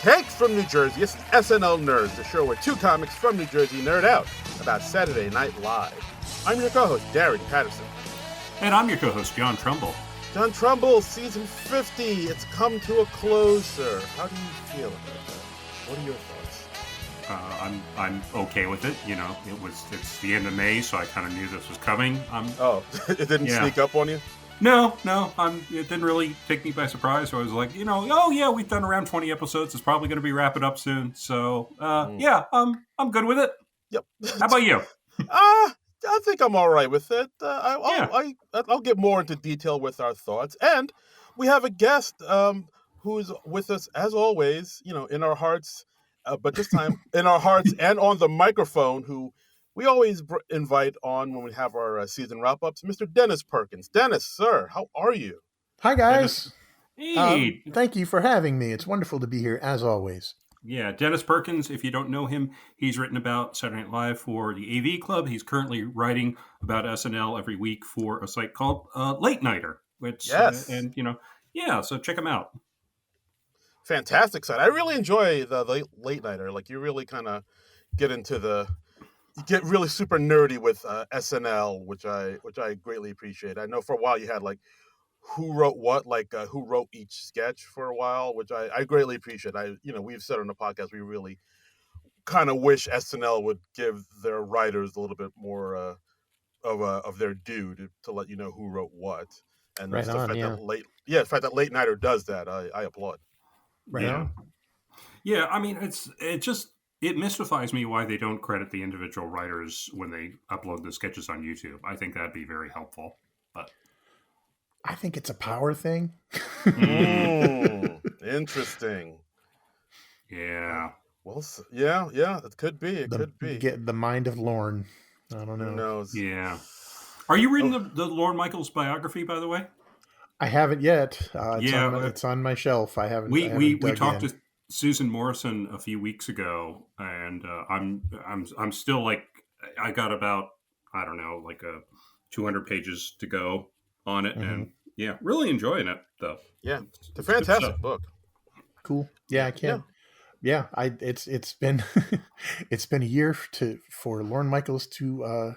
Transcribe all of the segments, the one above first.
Takes from New Jersey, it's SNL Nerds, the show where two comics from New Jersey nerd out about Saturday Night Live. I'm your co-host, Darren Patterson. And I'm your co-host, John Trumbull. John Trumbull, season 50, it's come to a close, sir. How do you feel about that? What are your thoughts? I'm okay with it. You know, it's the end of May, so I kind of knew this was coming. It didn't sneak up on you? No, it didn't really take me by surprise. So I was like, we've done around 20 episodes. It's probably going to be wrapping up soon. So, I'm good with it. Yep. How about you? I think I'm all right with it. I'll get more into detail with our thoughts. And we have a guest who's with us, as always, in our hearts, but this time in our hearts and on the microphone, who we always invite on when we have our season wrap-ups, Mr. Dennis Perkins. Dennis, sir, how are you? Hi, guys. Hey. Thank you for having me. It's wonderful to be here, as always. Yeah, Dennis Perkins, if you don't know him, he's written about Saturday Night Live for the AV Club. He's currently writing about SNL every week for a site called Late Nighter. So check him out. Fantastic site. I really enjoy the Late Nighter. Like, you really kind of get really super nerdy with SNL, which I greatly appreciate. I know for a while you had like who wrote what, like who wrote each sketch for a while, which I greatly appreciate. We've said on the podcast we really kind of wish SNL would give their writers a little bit more of their due to let you know who wrote what. And right the on, fact that Late Nighter does that, I applaud. Right on. Yeah, I mean it mystifies me why they don't credit the individual writers when they upload the sketches on YouTube. I think that'd be very helpful. But I think it's a power thing. Interesting. Yeah. Well, yeah, it could be. Could be. Get the mind of Lorne. I don't know. Who knows? Yeah. Are you reading the Lorne Michaels biography, by the way? I haven't yet. It's on my shelf. I haven't. We talked to Susan Morrison a few weeks ago, and I'm still like, I got about, I don't know, like 200 pages to go on it, and really enjoying it though. Yeah, it's a fantastic book. Cool. Yeah, I can. Yeah, it's been it's been a year for Lorne Michaels to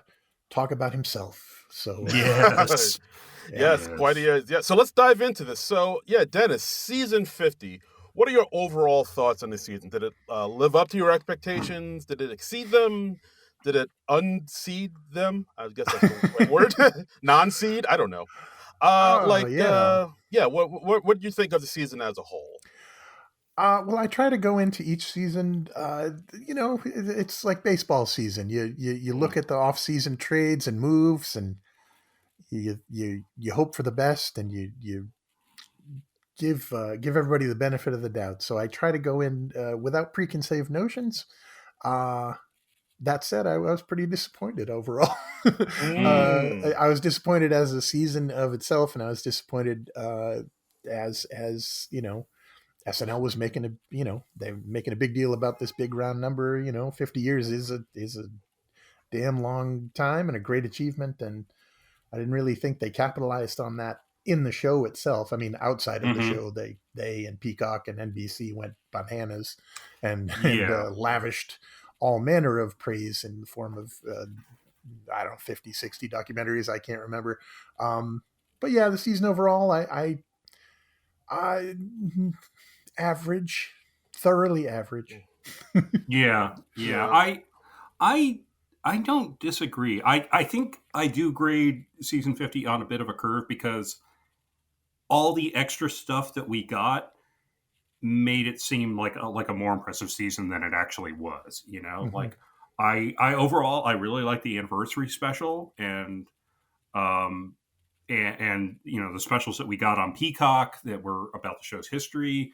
talk about himself. So yes. Yes, quite a year. Yeah, so let's dive into this. So yeah, Dennis, season 50. What are your overall thoughts on this season? Did it live up to your expectations? Did it exceed them? Did it unseed them? I guess that's the right word. Non-seed? I don't know. What do you think of the season as a whole? Well, I try to go into each season. It's like baseball season. You look at the off-season trades and moves, and you hope for the best, and you give everybody the benefit of the doubt. So I try to go in without preconceived notions. That said, I was pretty disappointed overall. I was disappointed as a season of itself, and I was disappointed as SNL was they're making a big deal about this big round number. 50 years is a damn long time and a great achievement, and I didn't really think they capitalized on that in the show itself. I mean, outside of the show, they and Peacock and NBC went bananas and lavished all manner of praise in the form of, 50, 60 documentaries. I can't remember. But yeah, the season overall, I average, thoroughly average. Yeah. I don't disagree. I think I do grade season 50 on a bit of a curve because all the extra stuff that we got made it seem like a more impressive season than it actually was. Like I overall, I really like the anniversary special and the specials that we got on Peacock that were about the show's history.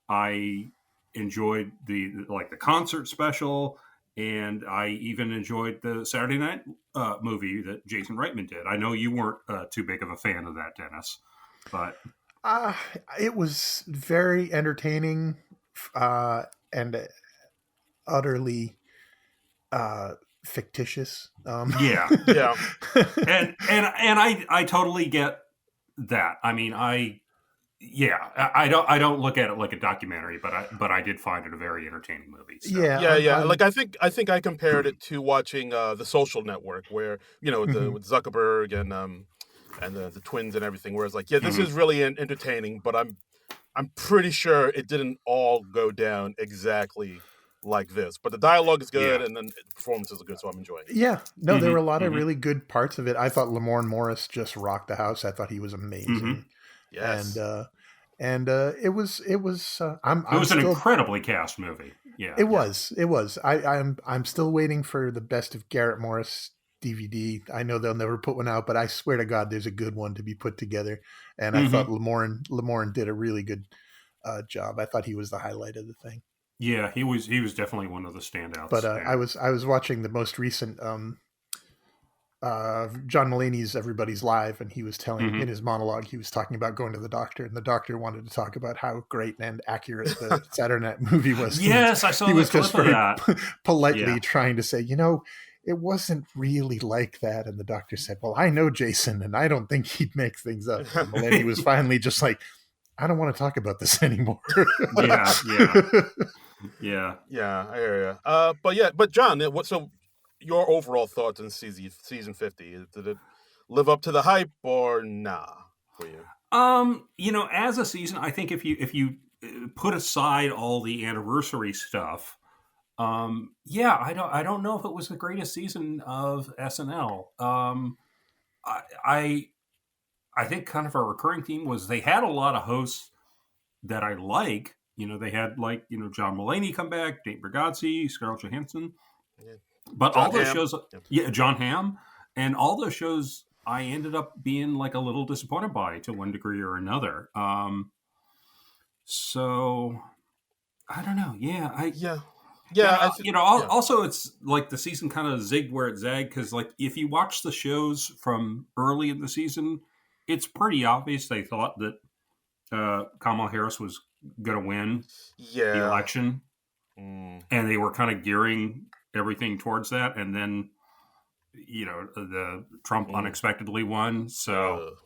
I enjoyed the concert special. And I even enjoyed the Saturday Night movie that Jason Reitman did. I know you weren't too big of a fan of that, Dennis, but it was very entertaining and utterly fictitious. Yeah. and I totally get that. I mean, Yeah, I don't look at it like a documentary, but I did find it a very entertaining movie. So Yeah, Yeah. Like I think I compared it to watching The Social Network, where mhm. with Zuckerberg and the twins and everything. Whereas like, yeah, this mhm. is really entertaining, but I'm pretty sure it didn't all go down exactly like this. But the dialogue is good, Yeah. and then the performances are good, so I'm enjoying it. Yeah, no, there were hmm a lot of hmm really good parts of it. I thought Lamorne Morris just rocked the house. I thought he was hmm amazing, and Yes. it was. I'm It I'm was an still. incredibly cast movie. Yeah. Yeah. It was. I'm still waiting for the best of Garrett Morris DVD. I know they'll never put one out, but I swear to God, there's a good one to be put together. And I thought hmm Lamorne did a really good job. I thought he was the highlight of the thing. Yeah, he was definitely one of the But standouts. I Yeah. was watching the most recent John Mulaney's Everybody's Live, and he was telling in hmm his monologue, he was talking about going to the doctor, and the doctor wanted to talk about how great and accurate the Saturday Night movie was. Yes, I He saw the was just clip of very that. Yeah. politely trying to say, it wasn't really like that. And the doctor said, well, I know Jason, and I don't think he'd make things up. And Mulaney was finally just like, I don't want to talk about this anymore. Yeah. Yeah. Yeah. Yeah, I hear you. But yeah, but John, what? So, your overall thoughts on season 50? Did it live up to the hype or nah for you? As a season, I think if you put aside all the anniversary stuff, yeah, I don't know if it was the greatest season of SNL. I I I think kind of a recurring theme was they had a lot of hosts that I like. They had like John Mulaney come back, Nate Bargatze, Scarlett Johansson, Yeah. but all John those Hamm. shows, Yeah. yeah, John Hamm, and all those shows I ended up being like a little disappointed by to one degree or another. So I don't know. Yeah, Yeah. and Yeah. I think. Yeah. also it's like the season kind of zigged where it zagged because like if you watch the shows from early in the season, it's pretty obvious they thought that Kamala Harris was going to win the Yeah. election, Mm. and they were kind of gearing everything towards that, and then the Trump Mm. unexpectedly won, so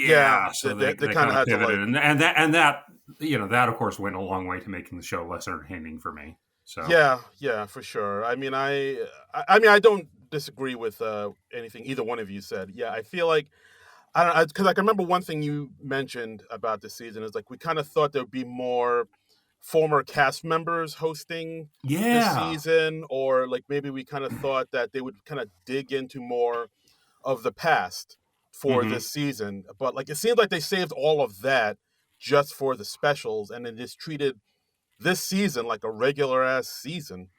Yeah. yeah, so They they kind kind of of had to pivoted, like. and that of course went a long way to making the show less entertaining for me. So Yeah. Yeah. For sure. I mean, I mean, I don't disagree with anything either one of you said. Yeah. I feel like I don't because like, I remember one thing you mentioned about this season is like we kind of thought there would be more former cast members hosting this yeah, season, or like maybe we kind of thought that they would kind of dig into more of the past for hmm this season. But like it seems like they saved all of that just for the specials, and then just treated this season like a regular ass season,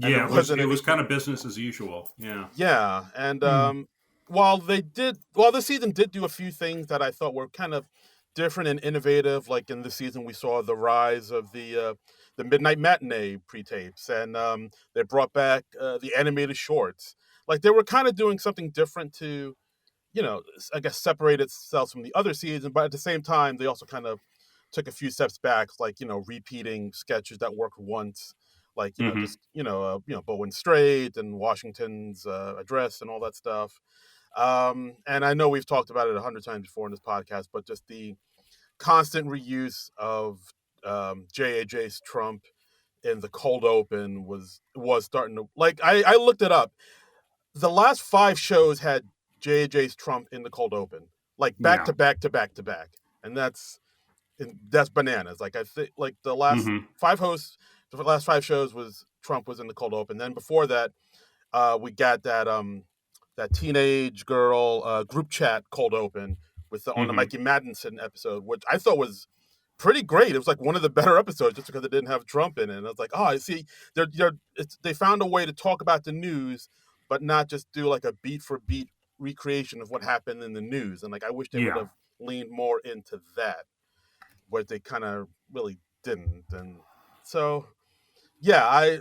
and there yeah, wasn't it was kind anything. of business as usual. Yeah. Yeah, and Hmm. while the season did do a few things that I thought were kind of different and innovative, like in the season we saw the rise of the midnight matinee pre-tapes, and they brought back the animated shorts. Like they were kind of doing something different to, I guess separate itself from the other season, but at the same time they also kind of took a few steps back, like repeating sketches that worked once, like hmm just Bowen Strait and Washington's address and all that stuff. And I know we've talked about it 100 times before in this podcast, but just the constant reuse of JAJ's Trump in the cold open was starting to like. I looked it up. The last 5 shows had JAJ's Trump in the cold open, like back Yeah. to back to back to back, and that's bananas. Like I think like the last hmm 5 hosts, the last 5 shows was Trump was in the cold open. Then before that, we got that teenage girl group chat cold open with on the hmm Mikey Madison episode, which I thought was pretty great. It was like one of the better episodes just because it didn't have Trump in it. And I was like, oh, I see. They found a way to talk about the news, but not just do like a beat for beat recreation of what happened in the news. And like I wish they would Yeah. have leaned more into that, but they kind of really didn't. And so yeah, I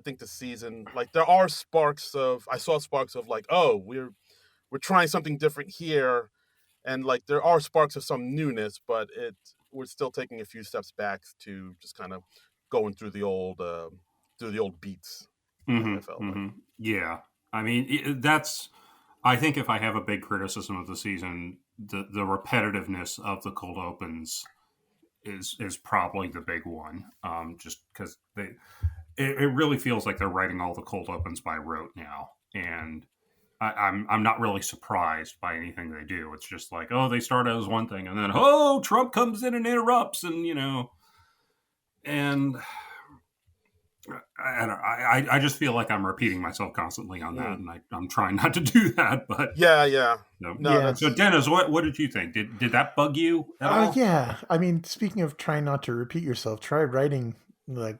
think the season, like there are sparks of I saw sparks of like, oh, we're trying something different here, and like there are sparks of some newness, but we're still taking a few steps back to just kind of going through the old beats. I felt like. Yeah. I mean, that's. I think if I have a big criticism of the season, the repetitiveness of the cold opens is probably the big one. Just because it really feels like they're writing all the cold opens by rote now, and I'm not really surprised by anything they do. It's just like, oh, they start as one thing, and then Trump comes in and interrupts, and and I just feel like I'm repeating myself constantly on that, and I'm trying not to do that. But yeah. No, Yeah. that's So Dennis, what did you think? Did that bug you at all? Yeah. I mean, speaking of trying not to repeat yourself, try writing like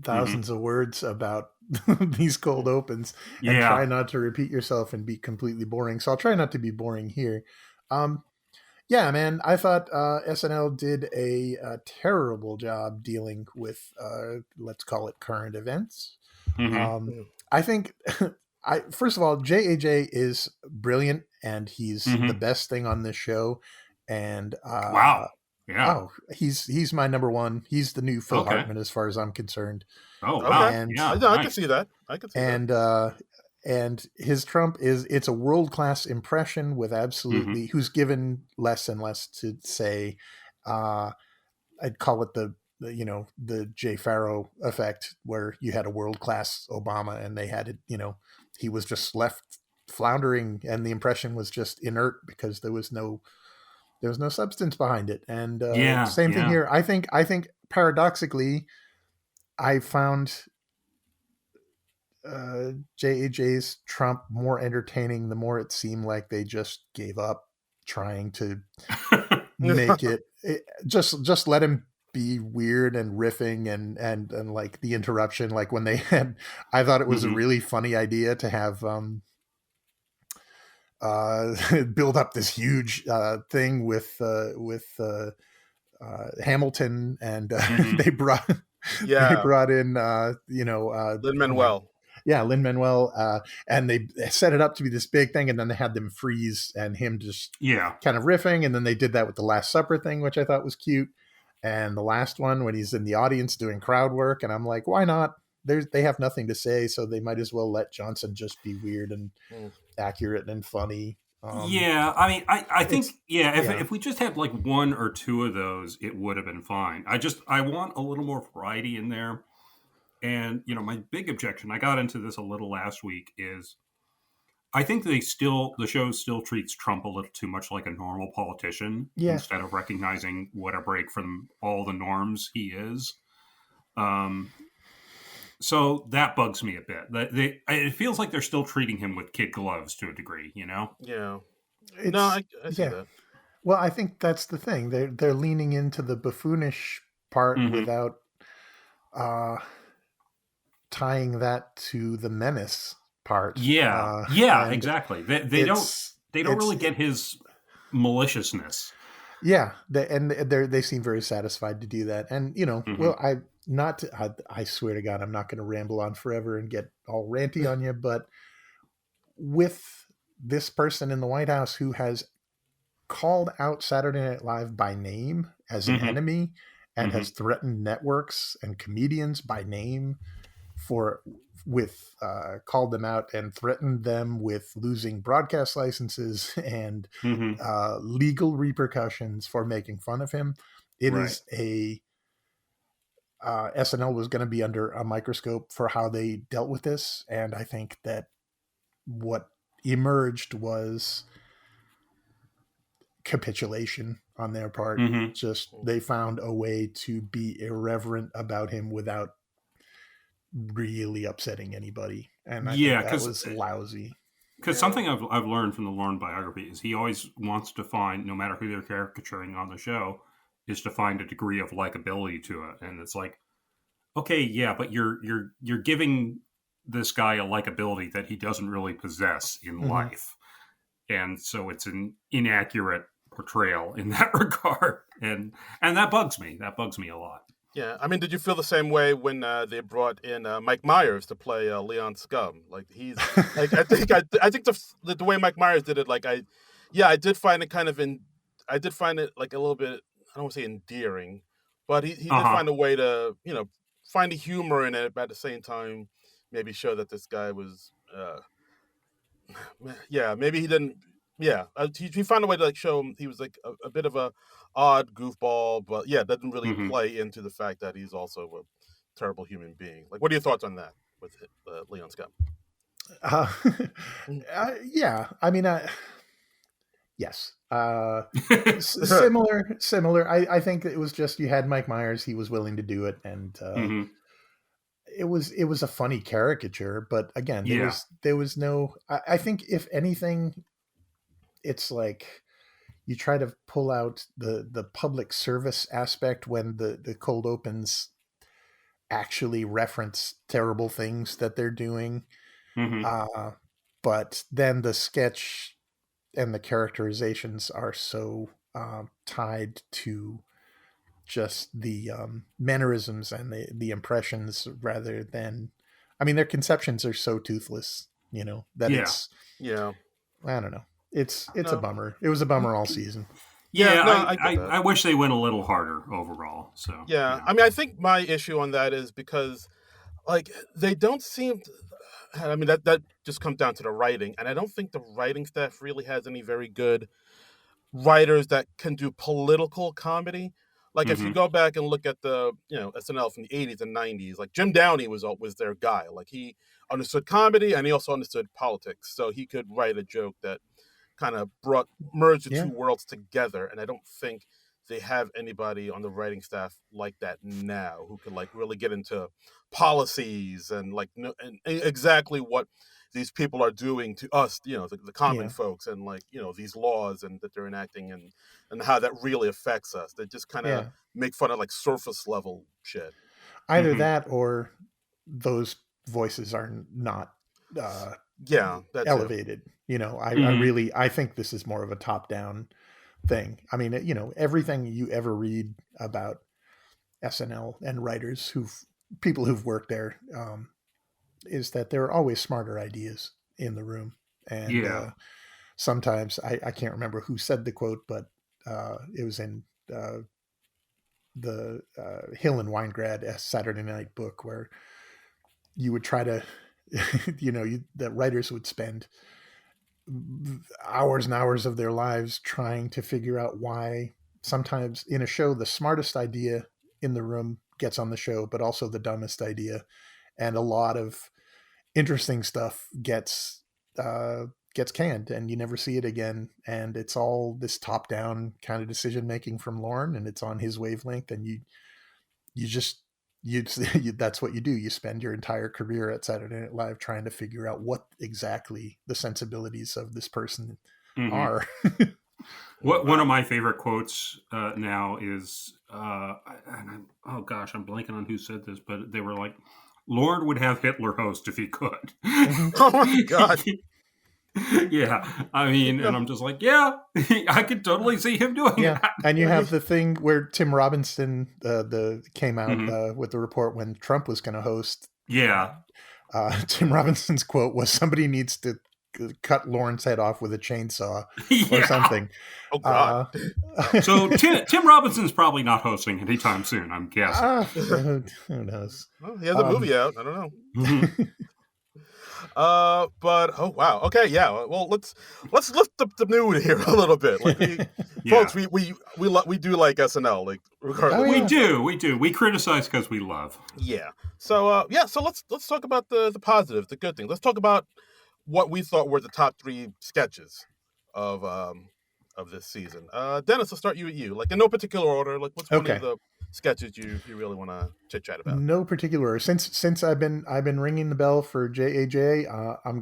thousands of words about these cold opens and try Yeah. not to repeat yourself and be completely boring. So I'll try not to be boring here. Um, yeah, man, I thought SNL did a terrible job dealing with, let's call it current events. Mm-hmm. I think, first of all, JAJ is brilliant and he's the Mm-hmm. best thing on this show. And Wow. Yeah. he's my number one. He's the new Phil Okay. Hartman as far as I'm concerned. Oh okay. wow. And Yeah. I can Nice. see that. I can see that. and his Trump it's a world class impression with absolutely who's given less and less to say. I'd call it the Jay Farrow effect, where you had a world class Obama and they had it. He was just left floundering, and the impression was just inert because there was no substance behind it. And Yeah. same thing Yeah. here. I think paradoxically, I found JAJ's Trump more entertaining the more it seemed like they just gave up trying to make it just let him be weird and riffing and like the interruption, like when they had, I thought it was a really funny idea to have build up this huge thing with Hamilton, and they brought in Lin-Manuel. Lin-Manuel, and they set it up to be this big thing, and then they had them freeze and him just kind of riffing, and then they did that with the Last Supper thing, which I thought was cute, and the last one when he's in the audience doing crowd work, and I'm like, why not? They have nothing to say, so they might as well let Johnson just be weird and accurate and funny. Yeah, I mean, I think if we just had like one or two of those, it would have been fine. I want a little more variety in there. And my big objection, I got into this a little last week, is I think the show still treats Trump a little too much like a normal politician instead of recognizing what a break from all the norms he is. So that bugs me a bit. It feels like they're still treating him with kid gloves to a degree, Yeah. No, I see that. Well, I think that's the thing. They're leaning into the buffoonish part without tying that to the menace part. Exactly. They don't really get his maliciousness. Yeah, they seem very satisfied to do that, and well, I swear to God, I'm not going to ramble on forever and get all ranty on you, but with this person in the White House who has called out Saturday Night Live by name as an enemy and has threatened networks and comedians by name called them out and threatened them with losing broadcast licenses and legal repercussions for making fun of him. It is SNL was going to be under a microscope for how they dealt with this. And I think that what emerged was capitulation on their part. Just they found a way to be irreverent about him without really upsetting anybody, and I think that was lousy. Because something I've learned from the Lorne biography is he always wants to find, no matter who they're caricaturing on the show, is to find a degree of likability to it. And it's like, okay, yeah, but you're giving this guy a likability that he doesn't really possess in life, and so it's an inaccurate portrayal in that regard, and that bugs me. That bugs me a lot. Yeah, I mean, did you feel the same way when they brought in Mike Myers to play Leon Scum? Like he's like I think the way Mike Myers did it, like I did find it kind of I did find it like a little bit, I don't want to say endearing, but he did find a way to find the humor in it, but at the same time maybe show that this guy was maybe Yeah, he found a way to like show him he was like a bit of a odd goofball, but yeah, doesn't really Hmm. play into the fact that he's also a terrible human being. Like, what are your thoughts on that with Leon Scott? Uh, Mhm. yeah, I mean, yes. hmm Similar. I think it was just you had Mike Myers. He was willing to do it, and it was a funny caricature. But again, there Yeah. was there was no. I think if anything, it's like you try to pull out the public service aspect when the cold opens actually reference terrible things that they're doing. Hmm. Uh, but then the sketch and the characterizations are so tied to just the mannerisms and the impressions rather than, I mean, their conceptions are so toothless, that Yeah. it's, Yeah, I don't know. It's a no, bummer. It was a bummer all season. yeah, Yeah, no, I get that. I wish they went a little harder overall. So Yeah, yeah. I mean, I think my issue on that is because like they don't seem. I mean, that just comes down to the writing, and I don't think the writing staff really has any very good writers that can do political comedy. Like if you Hmm. go back and look at the SNL from the 80s and 90s, like Jim Downey was their guy. Like he understood comedy and he also understood politics, so he could write a joke that kind of brought merged the two Yeah. worlds together. And I don't think they have anybody on the writing staff like that now who could like really get into policies and like and exactly what these people are doing to us, the common Yeah. folks, and like these laws and that they're enacting, and how that really affects us. They just kind of Yeah. make fun of like surface level shit. Either Hmm. that or those voices are not uh, Yeah, that too. elevated. I Hmm. really, I think this is more of a top down thing. I mean, everything you ever read about SNL and writers people who've worked there, is that there are always smarter ideas in the room. And Yeah. sometimes I can't remember who said the quote, but it was in the Hill and Weingrad Saturday Night Book, where you would try to, the writers would spend hours and hours of their lives trying to figure out why sometimes in a show the smartest idea in the room gets on the show, but also the dumbest idea, and a lot of interesting stuff uh, gets canned, and you never see it again. And it's all this top down kind of decision making from Lorne, and it's on his wavelength, and you just that's what you do. You spend your entire career at Saturday Night Live trying to figure out what exactly the sensibilities of this person Hmm. are. One of Wow. my favorite quotes now is, oh gosh, I'm blanking on who said this, but they were like, "Lord would have Hitler host if he could." Mhm. Oh my god. Yeah, I mean, and I'm just like, yeah, I could totally see him doing Yeah, that. and you Yeah, have the thing where Tim Robinson the came out Hmm. with the report when Trump was going to host. Yeah, Tim Robinson's quote was, "Somebody needs to cut Lawrence head off with a chainsaw or yeah. something." oh god. Uh, So Tim Robinson's probably not hosting anytime soon, I'm guessing. who knows? Well, he has a Um, movie out. I don't know. Hmm. But oh wow, okay, yeah. Well, let's lift up the mood here a little bit. Like folks, Yeah, we do like SNL, like oh regardless we of yeah, what. do, we do. We criticize because we love. Yeah. So yeah, so let's talk about the positives, the good things. Let's talk about what we thought were the top three sketches of um of this season. Dennis, I'll start with you. Like in no particular order. Like what's one of okay. the sketches you really want to chit chat about? No particular. Since I've been ringing the bell for JAJ. I'm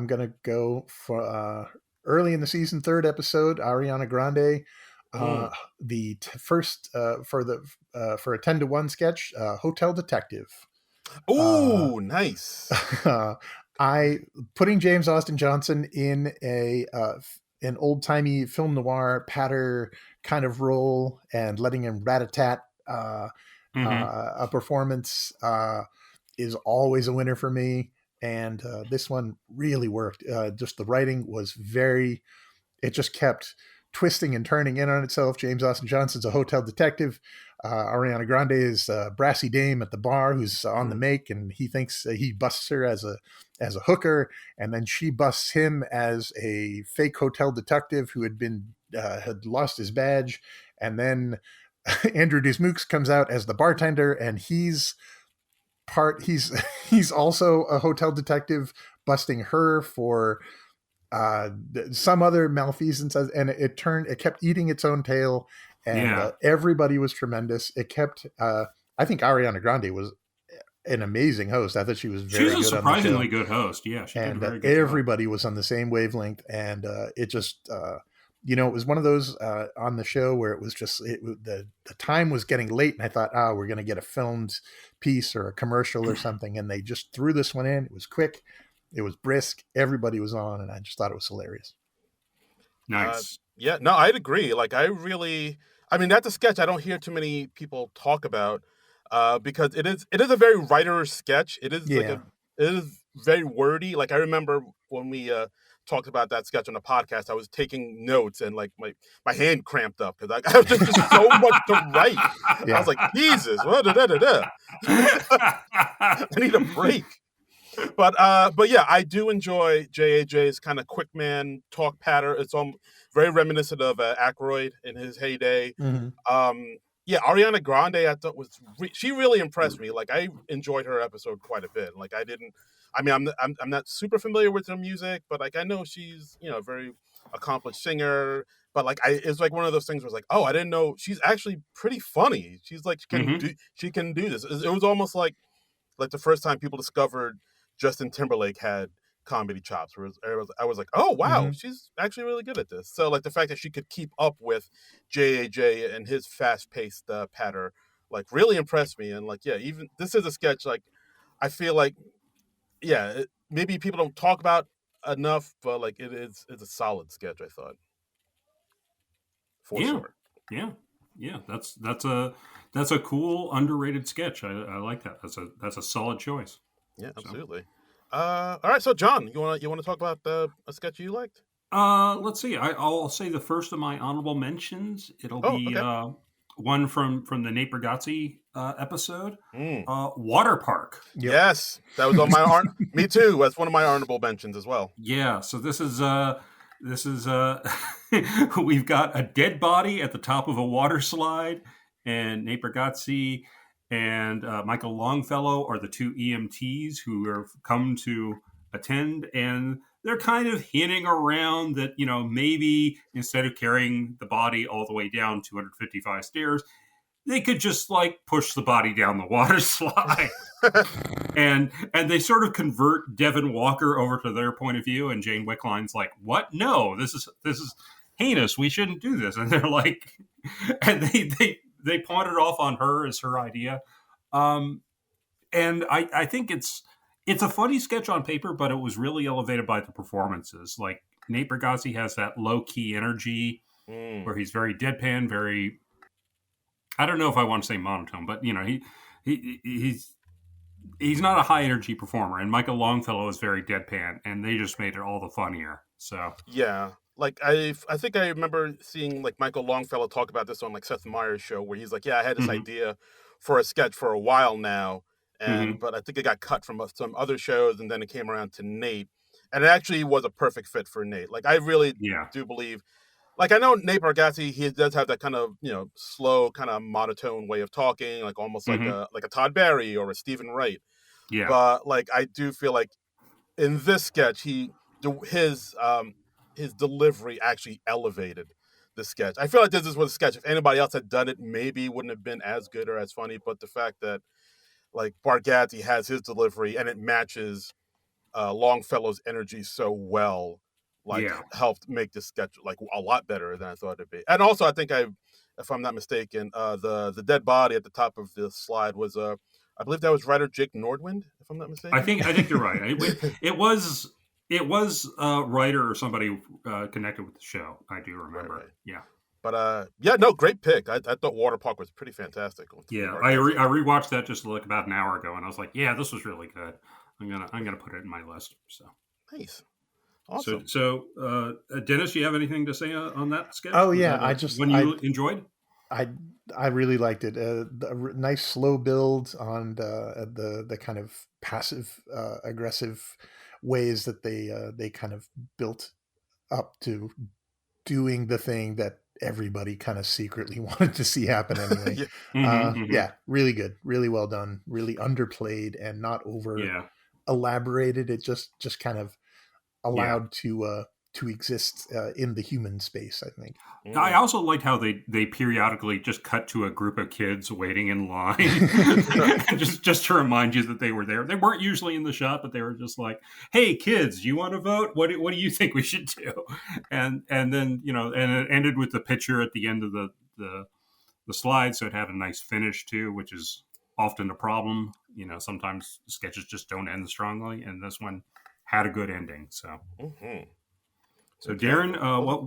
gonna go for early in the season, third episode, Ariana Grande. Uh, Mm. the first for a 10-to-1 sketch, Hotel Detective. Uh, Ooh, nice. I putting James Austin Johnson in an old timey film noir patter kind of role and letting him rat-a-tat Hmm. a performance is always a winner for me. And this one really worked. Just the writing was very. It just kept twisting and turning in on itself. James Austin Johnson's a hotel detective. Ariana Grande is a brassy dame at the bar who's on the make, and he thinks he busts her as a hooker, and then she busts him as a fake hotel detective who had lost his badge, and then Andrew Dismukes comes out as the bartender, and he's he's also a hotel detective busting her for some other malfeasance, and it kept eating its own tail, and everybody was tremendous. It kept I think Ariana Grande was an amazing host. I thought she was very good. She's a surprisingly good host. Yeah, she did a very good everybody was on the same wavelength, and it just it was one of those on the show where it was just the time was getting late, and I thought, we're going to get a filmed piece or a commercial or something, and they just threw this one in. It was quick, it was brisk, everybody was on, and I just thought it was hilarious. Nice. Yeah, no, I'd agree. Like, I mean, that's a sketch I don't hear too many people talk about, because it is a very writer sketch. It is it is very wordy. Like, I remember when we talked about that sketch on the podcast, I was taking notes, and like my hand cramped up because I was just so much to write. Yeah. I was like, Jesus, I need a break. But yeah, I do enjoy JAJ's kind of quick man talk pattern. It's very reminiscent of Aykroyd in his heyday. Mm-hmm. Yeah, Ariana Grande, I thought she really impressed me. Like, I enjoyed her episode quite a bit. Like, I'm not super familiar with her music, but like, I know she's a very accomplished singer. But like, it's like one of those things where it's like, oh, I didn't know she's actually pretty funny. She's like, she can do this. It was almost like the first time people discovered Justin Timberlake had comedy chops. Where I was like, oh wow, she's actually really good at this. So like, the fact that she could keep up with JAJ and his fast-paced patter, like, really impressed me. And like, yeah, even this is a sketch, like, I feel like, yeah, maybe people don't talk about enough, but like, it's a solid sketch, I thought, for sure. Yeah, that's a cool underrated sketch. I like that. That's a solid choice. Yeah, absolutely. All right, so John, you want to talk about a sketch you liked? Let's see. I'll say the first of my honorable mentions. It'll be one from the Nate Bargatze episode. Water Park. Yep. Yes, that was on my me too. That's one of my honorable mentions as well. Yeah. So this is we've got a dead body at the top of a water slide, and Nate Bargatze and Michael Longfellow are the two EMTs who have come to attend, and they're kind of hinting around that, maybe instead of carrying the body all the way down 255 stairs, they could just like push the body down the water slide. and they sort of convert Devin Walker over to their point of view, and Jane Wickline's like, what? No, this is heinous. We shouldn't do this. And they're like, and they pawned it off on her as her idea. And I think it's a funny sketch on paper, but it was really elevated by the performances. Like, Nate Bargatze has that low key energy where he's very deadpan, very, I don't know if I want to say monotone, but he's not a high energy performer. And Michael Longfellow is very deadpan, and they just made it all the funnier. So yeah. Like, I think I remember seeing like Michael Longfellow talk about this on like Seth Meyers' show, where he's like, yeah, I had this idea for a sketch for a while now, but I think it got cut from some other shows, and then it came around to Nate, and it actually was a perfect fit for Nate. Like, I really do believe, like, I know Nate Bargatze, he does have that kind of, slow, kind of monotone way of talking, like almost like a Todd Barry or a Stephen Wright. Yeah. But like, I do feel like in this sketch, his delivery actually elevated the sketch. I feel like this was a sketch, if anybody else had done it, maybe it wouldn't have been as good or as funny. But the fact that like Bargatze has his delivery and it matches Longfellow's energy so well, like, helped make this sketch like a lot better than I thought it'd be. And also, I think if I'm not mistaken, the dead body at the top of the slide was I believe that was writer Jake Nordwind, if I'm not mistaken. I think you're right. It was a writer or somebody connected with the show. I do remember. Right. Yeah. But no, great pick. I thought Water Park was pretty fantastic. Yeah, I rewatched that just like about an hour ago, and I was like, yeah, this was really good. I'm gonna put it in my list. So nice. Awesome. So, Dennis, do you have anything to say on that sketch? Oh Was yeah, that one you enjoyed? I really liked it. Nice slow build on the kind of passive aggressive ways that they kind of built up to doing the thing that everybody kind of secretly wanted to see happen anyway. Yeah. Yeah, really good, really well done, really underplayed and not over Yeah. elaborated. It just kind of Yeah. allowed to exist in the human space, I think. I also liked how they periodically just cut to a group of kids waiting in line, just to remind you that they were there. They weren't usually in the shot, but they were just like, "Hey, kids, do you want to vote? What do you think we should do?" And then and it ended with the picture at the end of the slide, so it had a nice finish too, which is often a problem. Sometimes sketches just don't end strongly, and this one had a good ending. So. Mm-hmm. So, Darren,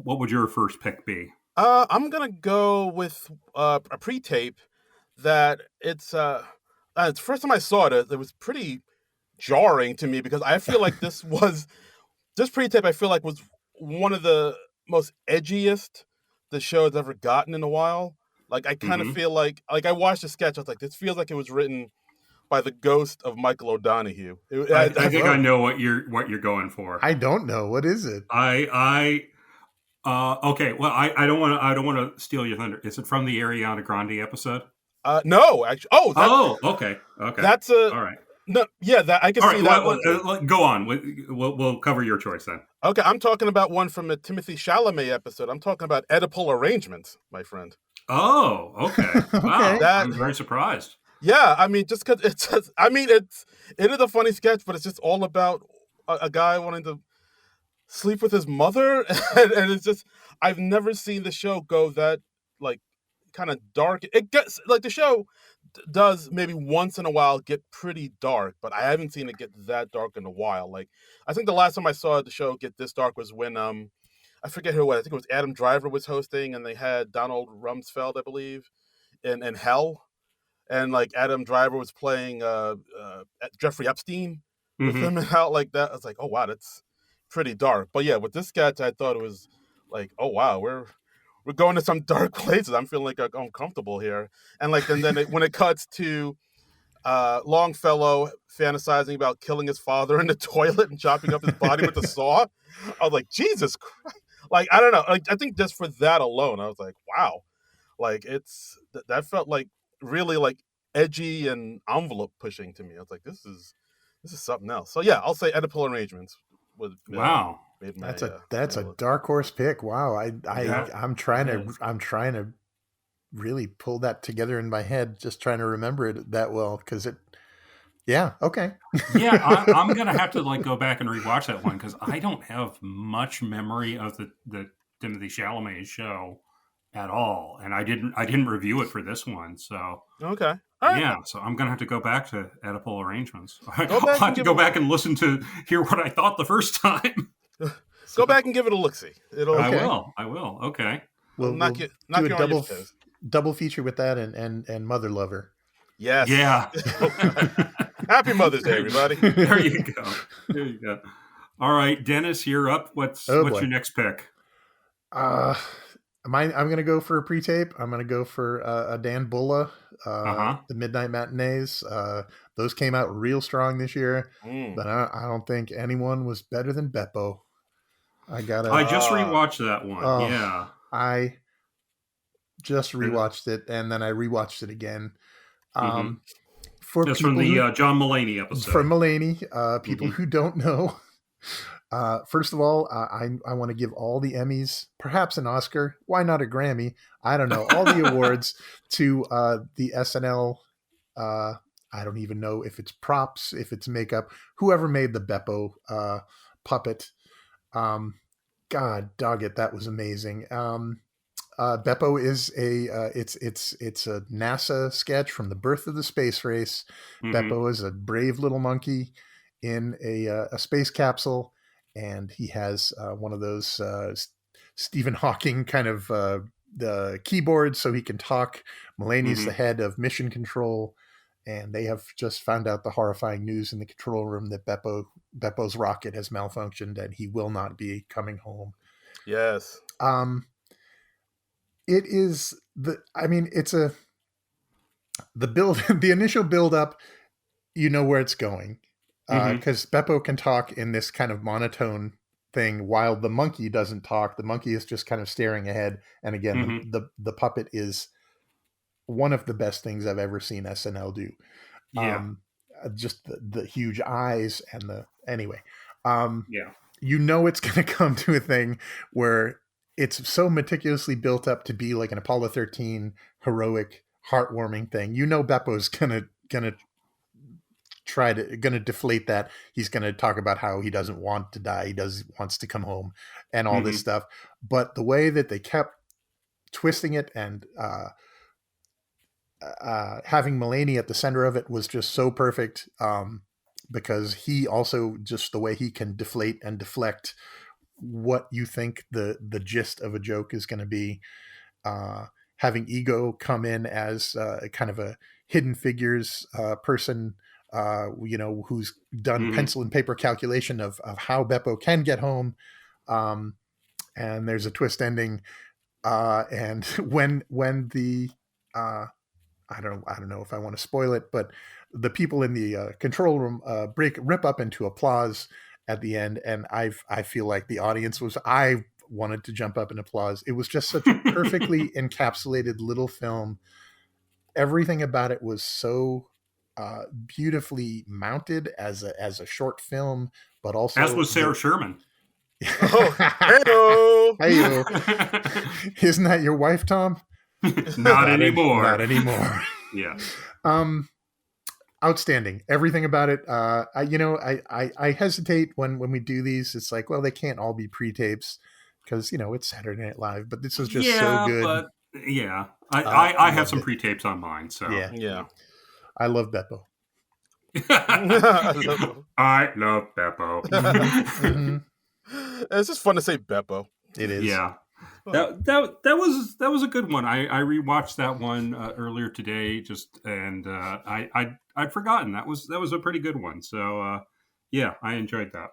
what would your first pick be? I'm gonna go with a pre-tape that it's the first time I saw it was pretty jarring to me because I feel like this pre-tape I feel like was one of the most edgiest the show has ever gotten in a while. Like I kind of feel like I watched the sketch, I was like, this feels like it was written by the ghost of Michael O'Donoghue. I think I know what you're going for. I don't know. What is it? Okay. Well, I don't want to steal your thunder. Is it from the Ariana Grande episode? No, actually. Okay. That's all right. No, yeah, that I can see that one. Go on. We'll cover your choice then. Okay, I'm talking about one from a Timothy Chalamet episode. I'm talking about Oedipal Arrangements, my friend. Oh, okay. Wow, I'm very surprised. Yeah, I mean, just because it is a funny sketch, but it's just all about a guy wanting to sleep with his mother, and it's just I've never seen the show go that like kind of dark. It gets like the show does maybe once in a while get pretty dark, but I haven't seen it get that dark in a while. Like I think the last time I saw the show get this dark was when I forget who it was. I think it was Adam Driver was hosting, and they had Donald Rumsfeld, I believe, in Hell. And like Adam Driver was playing Jeffrey Epstein with him and out like that. I was like, oh wow, that's pretty dark. But yeah, with this sketch, I thought it was like, oh wow, we're going to some dark places. I'm feeling like uncomfortable here. And like then when it cuts to Longfellow fantasizing about killing his father in the toilet and chopping up his body with a saw, I was like, Jesus Christ! Like I don't know. Like I think just for that alone, I was like, wow. Like it's that felt like really like edgy and envelope pushing to me. I was like, this is something else. So yeah, I'll say Oedipal Arrangements. Wow, that's a dark horse pick. Wow, I'm trying to really pull that together in my head, just trying to remember it that well because it. Yeah. Okay. Yeah, I'm gonna have to go back and rewatch that one because I don't have much memory of the Timothy Chalamet show at all, and I didn't review it for this one. So okay, all right. Yeah, so I'm gonna have to go back to Oedipal Arrangements. I'll have to go back and listen to hear what I thought the first time. Go back and give it a look-see. I will. Okay. We'll do a double feature with that and Mother Lover. Yes. Yeah. Happy Mother's Day, everybody. There you go. All right, Dennis, you're up. What's your next pick? I'm going to go for a pre-tape. I'm going to go for a Dan Bulla, the Midnight Matinees. Those came out real strong this year, but I don't think anyone was better than Beppo. I just rewatched that one. Yeah. I just rewatched it, and then I rewatched it again. That's from the John Mulaney episode. From Mulaney. People who don't know. First of all, I want to give all the Emmys, perhaps an Oscar, why not a Grammy? I don't know, all the awards to the SNL. I don't even know if it's props, if it's makeup, whoever made the Beppo puppet. God dog it, that was amazing. Beppo is it's a NASA sketch from the birth of the space race. Beppo is a brave little monkey in a space capsule, and he has one of those Stephen Hawking kind of the keyboards so he can talk. Mulaney's the head of mission control, and they have just found out the horrifying news in the control room that Beppo's rocket has malfunctioned and he will not be coming home. Yes. It is it's the build, the initial build up, you know where it's going, because Beppo can talk in this kind of monotone thing while the monkey doesn't talk. The monkey is just kind of staring ahead. And again, the puppet is one of the best things I've ever seen SNL do. Yeah. Just the huge eyes and anyway. Yeah. You know it's going to come to a thing where it's so meticulously built up to be like an Apollo 13 heroic, heartwarming thing. You know Beppo's gonna deflate that. He's gonna talk about how he doesn't want to die, wants to come home, and all this stuff. But the way that they kept twisting it and having Mulaney at the center of it was just so perfect, because he also, just the way he can deflate and deflect what you think the gist of a joke is going to be. Having Ego come in as kind of a hidden figures person, who's done pencil and paper calculation of how Beppo can get home. And there's a twist ending. And when the I don't know if I want to spoil it, but the people in the control room rip up into applause at the end, and I feel like the audience I wanted to jump up and applause. It was just such a perfectly encapsulated little film. Everything about it was so beautifully mounted as a short film, but also as was Sarah Sherman. Oh, hey-o. Isn't that your wife, Tom? Not anymore. Not anymore. Yeah. Outstanding. Everything about it. I hesitate when we do these. It's like, well, they can't all be pre-tapes because it's Saturday Night Live. But this was just so good. But yeah, I have some pre-tapes on mine. So yeah. I love Beppo. I love Beppo. Mm-hmm. It's just fun to say Beppo. It is. Yeah. That was a good one. I rewatched that one earlier today, and I'd forgotten that was a pretty good one. So yeah, I enjoyed that.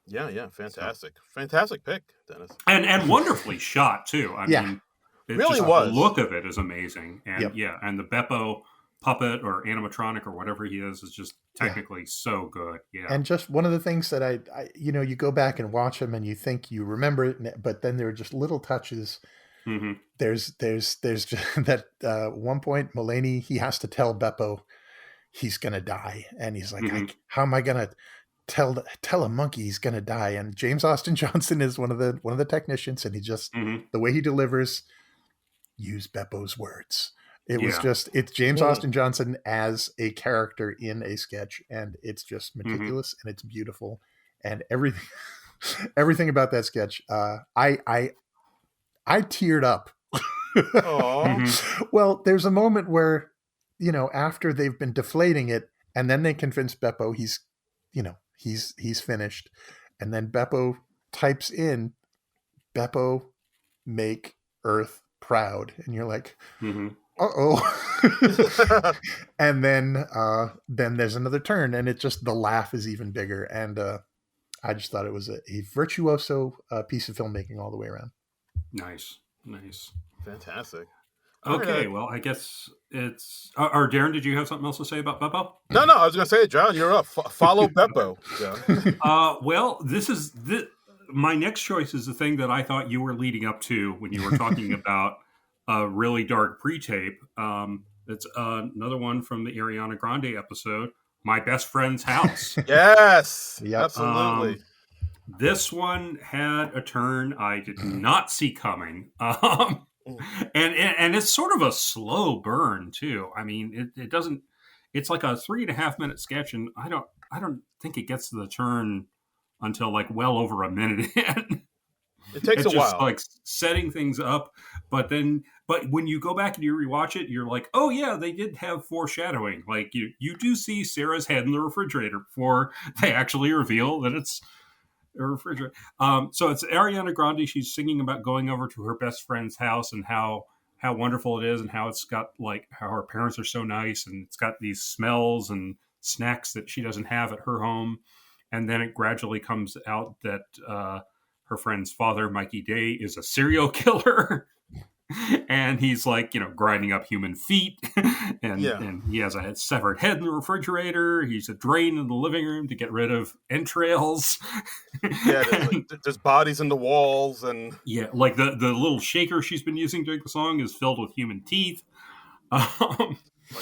Yeah, fantastic, fantastic pick, Dennis, and wonderfully shot too. I mean, it really just, was. The look of it is amazing, and and the Beppo puppet or animatronic or whatever he is just technically so good. Yeah. And just one of the things that I you go back and watch them and you think you remember it, but then there are just little touches. Mm-hmm. There's just that one point Mulaney, he has to tell Beppo he's gonna die, and he's like, how am I gonna tell a monkey he's gonna die? And James Austin Johnson is one of the technicians, and he just the way he delivers, use Beppo's words. It was it's James Austin Johnson as a character in a sketch, and it's just meticulous and it's beautiful, and everything about that sketch. I teared up. Well, there's a moment where, after they've been deflating it, and then they convince Beppo he's finished, and then Beppo types in, "Beppo, make Earth proud," and you're like, uh-oh. And then there's another turn, and the laugh is even bigger. And I just thought it was a virtuoso piece of filmmaking all the way around. Nice. Fantastic. Okay, well, I guess it's... Or Darren, did you have something else to say about Beppo? No, I was going to say, John, you're up. Follow Beppo. Well, my next choice is the thing that I thought you were leading up to when you were talking about a really dark pre-tape. It's another one from the Ariana Grande episode, My Best Friend's House. Yes, absolutely. This one had a turn I did not see coming. And it's sort of a slow burn too. I mean, it doesn't, it's like a 3.5 minute sketch, and I don't think it gets to the turn until like well over a minute in. It takes a while. Like setting things up, but when you go back and you rewatch it, you're like, oh yeah, they did have foreshadowing. Like you do see Sarah's head in the refrigerator before they actually reveal that it's a refrigerator. So it's Ariana Grande. She's singing about going over to her best friend's house and how how wonderful it is and how it's got like how her parents are so nice and it's got these smells and snacks that she doesn't have at her home. And then it gradually comes out that her friend's father, Mikey Day, is a serial killer. And he's like, grinding up human feet, and Yeah. he has a severed head in the refrigerator. He's a drain in the living room to get rid of entrails. Yeah, there's like And, there's bodies in the walls, and yeah, like the little shaker she's been using during the song is filled with human teeth. Um,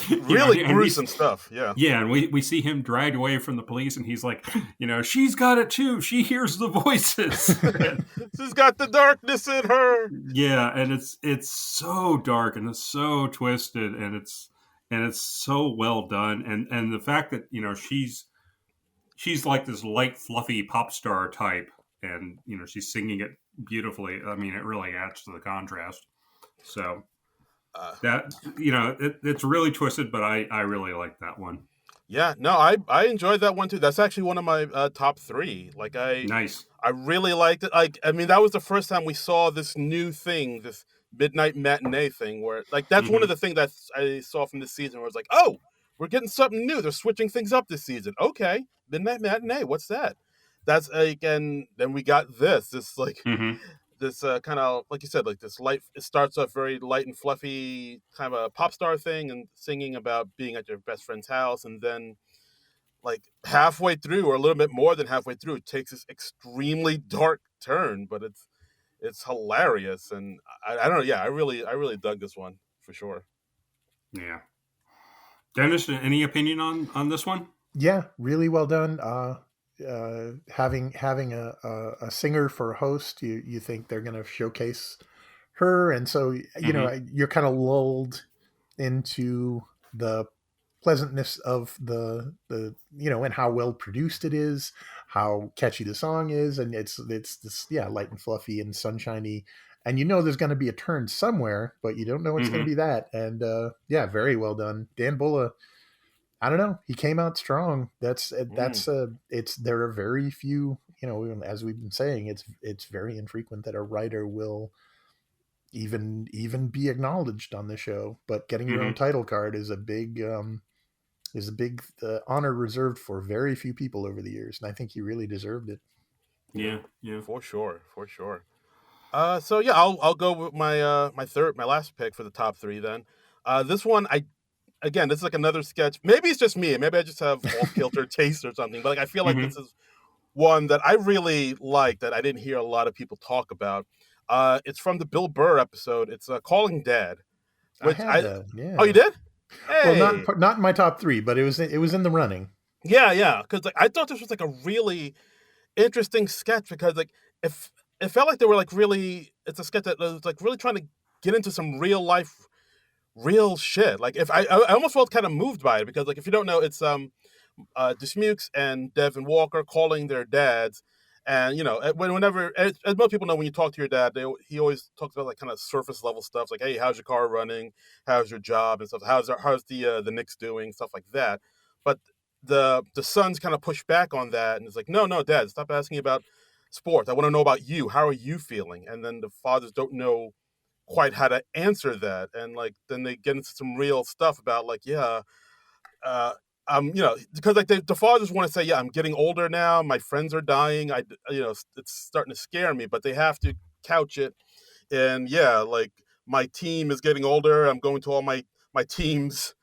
like really and we gruesome stuff. Yeah. yeah, and we see him dragged away from the police, and he's like, she's got it too. She hears the voices. She's got the darkness in her. Yeah, and it's so dark and it's so twisted and it's so well done, and the fact that she's like this light fluffy pop star type, and she's singing it beautifully. I mean, it really adds to the contrast. So that it's really twisted, but I really like that one. Yeah, no, I enjoyed that one too. That's actually one of my top three. Like Nice. I really liked it. Like I mean, that was the first time we saw this new thing, this midnight matinee thing, where like that's one of the things that I saw from this season, where it's like, oh, we're getting something new. They're switching things up this season. Okay, midnight matinee. What's that? That's like, and then we got this like Mm-hmm. this kind of like you said, like this light. It starts off very light and fluffy, kind of a pop star thing, and singing about being at your best friend's house, and then like halfway through, or a little bit more than halfway through, it takes this extremely dark turn, but it's hilarious, and I don't know. Yeah, I really dug this one for sure. Yeah. Dennis, any opinion on this one? Yeah, really well done. Having a singer for a host, you think they're going to showcase her, and so you're kind of lulled into the pleasantness of the and how well produced it is, how catchy the song is, and it's this light and fluffy and sunshiny, and there's going to be a turn somewhere, but you don't know it's going to be that, and very well done, Dan Bulla. I don't know. He came out strong. That's it's there are very few, as we've been saying, it's very infrequent that a writer will even be acknowledged on the show. But getting your own title card is a big honor reserved for very few people over the years, and I think he really deserved it. Yeah. For sure. So yeah, I'll go with my my last pick for the top three then. This one again, this is like another sketch. Maybe it's just me. Maybe I just have off kilter taste or something. But like, I feel like this is one that I really like that I didn't hear a lot of people talk about. It's from the Bill Burr episode. It's Calling Dad. Which yeah. Oh, you did? Hey. Well, not in my top three, but it was in the running. Yeah. Because like I thought this was like a really interesting sketch, because like if it felt like they were like really, it's a sketch that was like really trying to get into some real life, real shit. Like if I almost felt kind of moved by it, because like if you don't know, it's Dismukes and Devin Walker calling their dads, and whenever, as most people know, when you talk to your dad, he always talks about like kind of surface level stuff, like, hey, how's your car running, how's your job and stuff, how's the Knicks doing, stuff like that. But the sons kind of push back on that, and it's like, no, Dad, stop asking about sports. I want to know about you. How are you feeling? And then the fathers don't know quite how to answer that, and like then they get into some real stuff about like, because like the fathers want to say, yeah, I'm getting older now, my friends are dying, it's starting to scare me, but they have to couch it, and like my team is getting older, I'm going to all my team's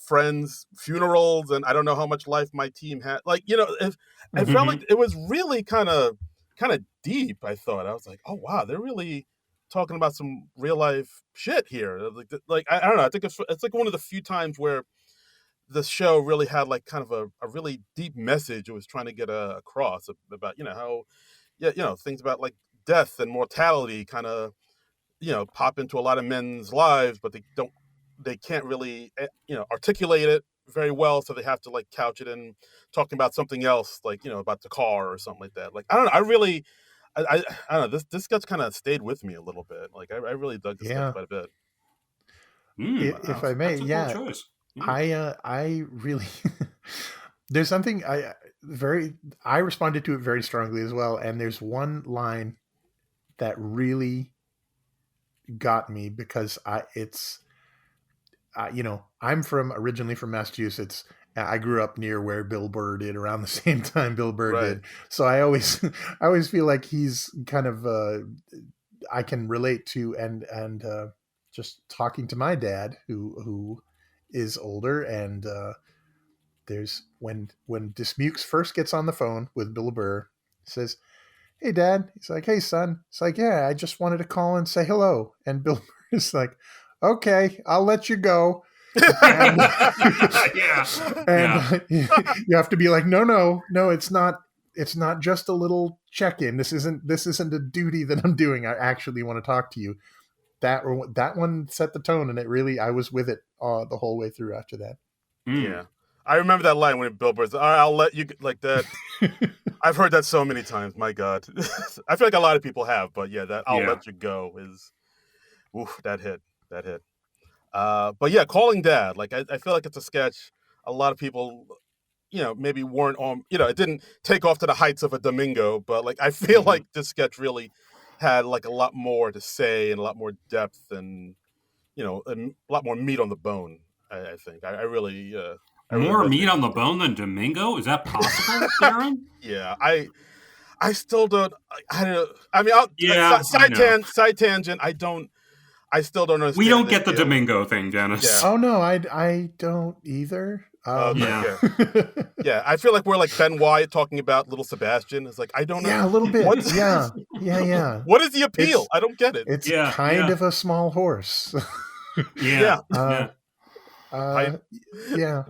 friends funerals, and I don't know how much life my team had. Like, I felt like it was really kind of deep. I thought, I was like, oh wow, they're really talking about some real life shit here. Like I don't know. I think it's like one of the few times where the show really had like kind of a really deep message it was trying to get across about how things about like death and mortality kind of pop into a lot of men's lives, but they can't really articulate it very well, so they have to like couch it in talking about something else, like about the car or something like that. Like I don't know. I don't know. This sketch kind of stayed with me a little bit. Like I really dug this sketch quite a bit. If I may, that's a cool choice. I really there's something I responded to it very strongly as well, and there's one line that really got me because I'm originally from Massachusetts. I grew up near where Bill Burr did around the same time Bill Burr Right. did. So I always I always feel like he's kind of I can relate to and just talking to my dad who is older, and there's when Dismukes first gets on the phone with Bill Burr, says, "Hey, Dad." He's like, "Hey, son." It's like, "Yeah, I just wanted to call and say hello." And Bill Burr is like, "Okay, I'll let you go." And, Yeah. and you have to be like, no, it's not. It's not just a little check-in. This isn't a duty that I'm doing. I actually want to talk to you. That one set the tone, and I was with it the whole way through after that. Yeah. I remember that line when Bill Burr's, "All right, I'll let you," like that. I've heard that so many times. My God. I feel like a lot of people have, but yeah, that "I'll let you go" is, oof, that hit. But yeah, Calling Dad, like I feel like it's a sketch a lot of people, maybe weren't on, it didn't take off to the heights of a Domingo, but like I feel like this sketch really had like a lot more to say and a lot more depth and, and a lot more meat on the bone, I think. I really More meat resonated on the with it. bone than Domingo? Is that possible, Darren? Yeah, I still don't. I don't. I mean, Yeah, I know. side tangent. I still don't understand. We don't the get the appeal. Domingo thing, Dennis. Yeah. Oh no, I don't either. Okay, Yeah. yeah. I feel like we're like Ben Wyatt talking about Little Sebastian. It's like I don't know. Yeah, a little bit. What's, Yeah. What is the appeal? I don't get it. It's Yeah, kind yeah. of a small horse. Yeah. Yeah. Yeah.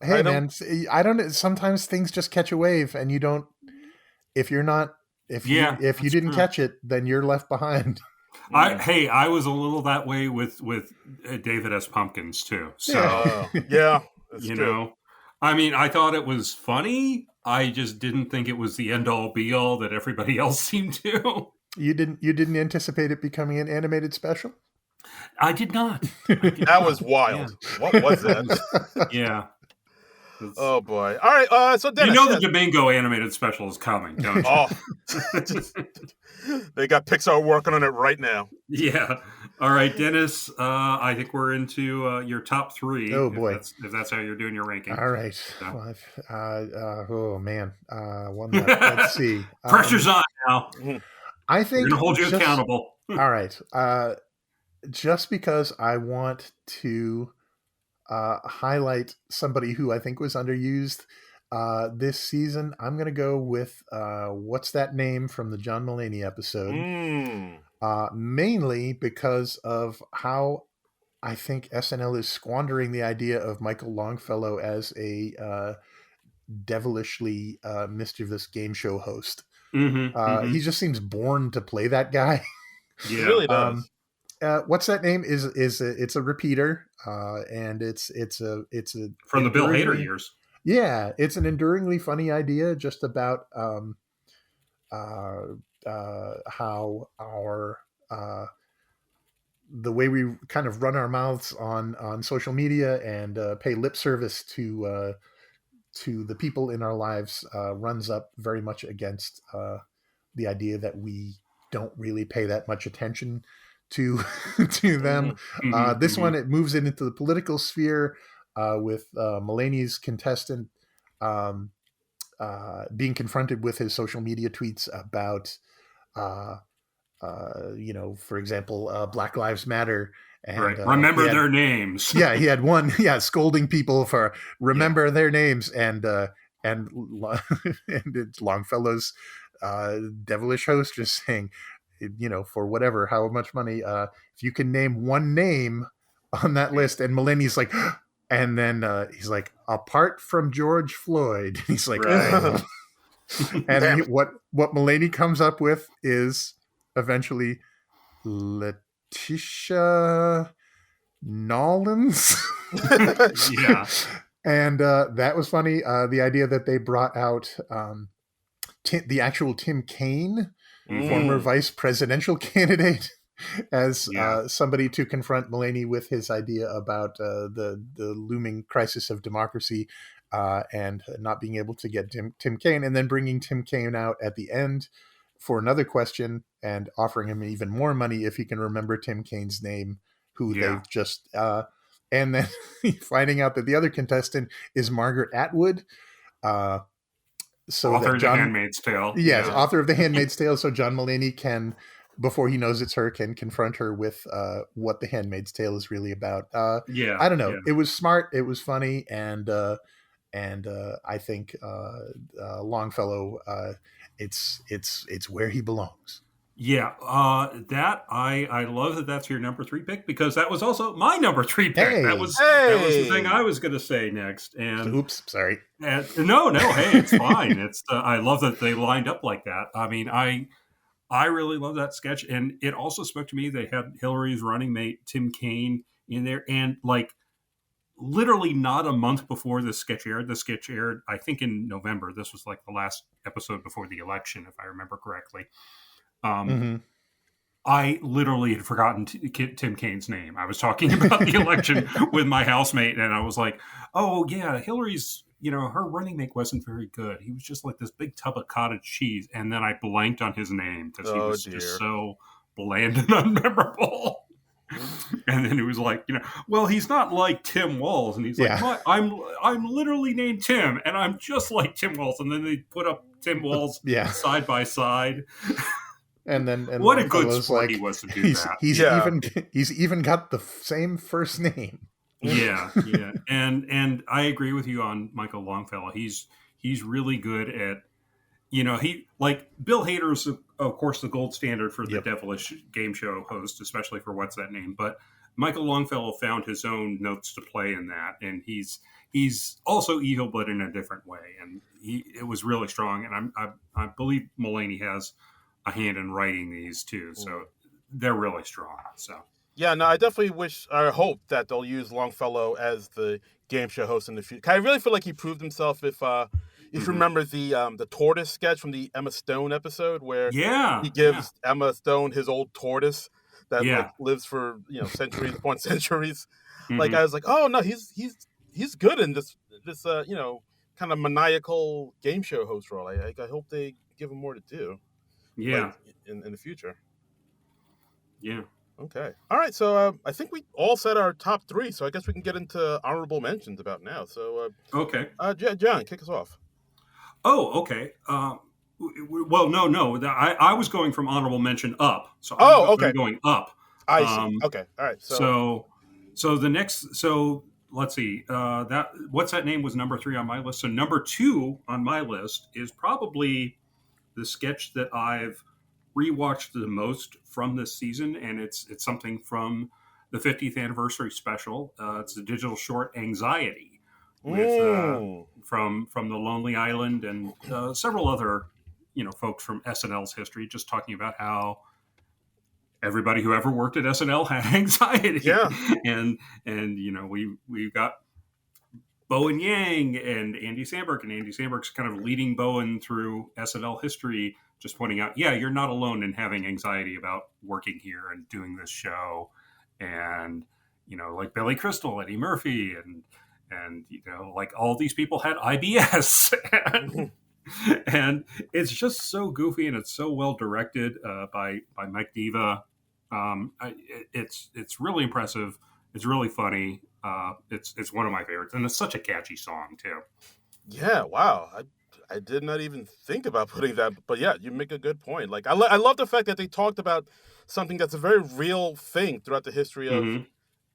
Hey, I man, I don't. Sometimes things just catch a wave, and you don't. If you're not, if you that's didn't true. catch it, then you're left behind. I was a little that way with David S. Pumpkins too. So yeah, that's you true. know, I mean, I thought it was funny. I just didn't think it was the end all be all that everybody else seemed to. You didn't anticipate it becoming an animated special? I did not. That was wild. Yeah. What was that? Yeah. Oh boy! All right, so Dennis, the Domingo animated special is coming, don't you? Oh, they got Pixar working on it right now. Yeah. All right, Dennis. I think we're into your top three. Oh boy! If that's how you're doing your ranking. All right. So. Oh man. One left. Let's see. Pressure's on now. I think we're gonna hold you accountable. All right. Just because I want to highlight somebody who I think was underused this season, I'm going to go with What's That Name from the John Mulaney episode. Mainly because of how I think SNL is squandering the idea of Michael Longfellow as a devilishly mischievous game show host. He just seems born to play that guy. Yeah. He really does. What's That Name is it's a repeater, and it's from the Bill Hader years. Yeah, it's an enduringly funny idea, just about how our the way we kind of run our mouths on social media and pay lip service to the people in our lives runs up very much against the idea that we don't really pay that much attention to them. This one, it moves it into the political sphere with Mulaney's contestant being confronted with his social media tweets about for example, Black Lives Matter. And, right. Remember their names. Yeah, he had one. Yeah, scolding people for remember their names, and Longfellow's devilish host just saying, for whatever, how much money, if you can name one name on that list, and Mulaney's like, and then he's like, apart from George Floyd, he's like, right. And what Mulaney comes up with is eventually Letitia Nolans. Yeah. And that was funny. The idea that they brought out the actual Tim Kaine, former vice presidential candidate, as somebody to confront Mulaney with his idea about the looming crisis of democracy and not being able to get Tim Kaine, and then bringing Tim Kaine out at the end for another question and offering him even more money if he can remember Tim Kaine's name, who Yeah. they've just and then finding out that the other contestant is Margaret Atwood, so Author that of The John, Handmaid's Tale. yes, Yeah. author of The Handmaid's Tale, so John Mulaney can, before he knows it's her, can confront her with what The Handmaid's Tale is really about. Yeah. I don't know. Yeah. It was smart. It was funny, and I think Longfellow, it's where he belongs. Yeah, that I love that that's your number 3 pick, because that was also my number 3 pick. Hey. That was the thing I was going to say next. And Oops, sorry. no, hey, it's fine. It's I love that they lined up like that. I mean, I really love that sketch, and it also spoke to me. They had Hillary's running mate Tim Kaine in there, and like literally not a month before the sketch aired, I think in November. This was like the last episode before the election, if I remember correctly. I literally had forgotten Tim Kaine's name. I was talking about the election with my housemate, and I was like, oh, yeah, Hillary's, her running mate wasn't very good. He was just like this big tub of cottage cheese. And then I blanked on his name because he was just so bland and unmemorable. And then he was like, well, he's not like Tim Walz. And he's like, I'm literally named Tim, and I'm just like Tim Walz. And then they put up Tim Walz side by side. And what a good sport he was to do that. He's even got the same first name. Yeah. And I agree with you on Michael Longfellow. He's really good at, he, like, Bill Hader's of course the gold standard for the devilish game show host, especially for What's That Name. But Michael Longfellow found his own notes to play in that, and he's also evil, but in a different way. And it was really strong. And I believe Mulaney has a hand in writing these too, so they're really strong. So yeah, no, I definitely hope that they'll use Longfellow as the game show host in the future. I really feel like he proved himself. If you remember the tortoise sketch from the Emma Stone episode, where he gives Emma Stone his old tortoise that like lives for centuries upon centuries. Like I was like, oh no, he's good in this kind of maniacal game show host role. I hope they give him more to do. Yeah, like, in the future. Yeah. Okay. All right. So I think we all said our top 3. So I guess we can get into honorable mentions about now. So okay. John, kick us off. Oh, okay. Well, no. I was going from honorable mention up. So I'm going up. I see. Okay. All right. So the next. So let's see. What's That Name was number 3 on my list. So number 2 on my list is probably the sketch that I've rewatched the most from this season, and it's something from the 50th anniversary special. It's the digital short Anxiety with from The Lonely Island and several other folks from SNL's history, just talking about how everybody who ever worked at SNL had anxiety. Yeah, and we've got Bowen Yang and Andy Samberg, and Andy Samberg's kind of leading Bowen through SNL history, just pointing out, you're not alone in having anxiety about working here and doing this show. And, like Billy Crystal, Eddie Murphy, and like all these people had IBS. And it's just so goofy, and it's so well directed by Mike Diva. It's really impressive. It's really funny. It's one of my favorites, and it's such a catchy song too. Yeah, wow. I did not even think about putting that, but yeah, you make a good point. Like I love the fact that they talked about something that's a very real thing throughout the history of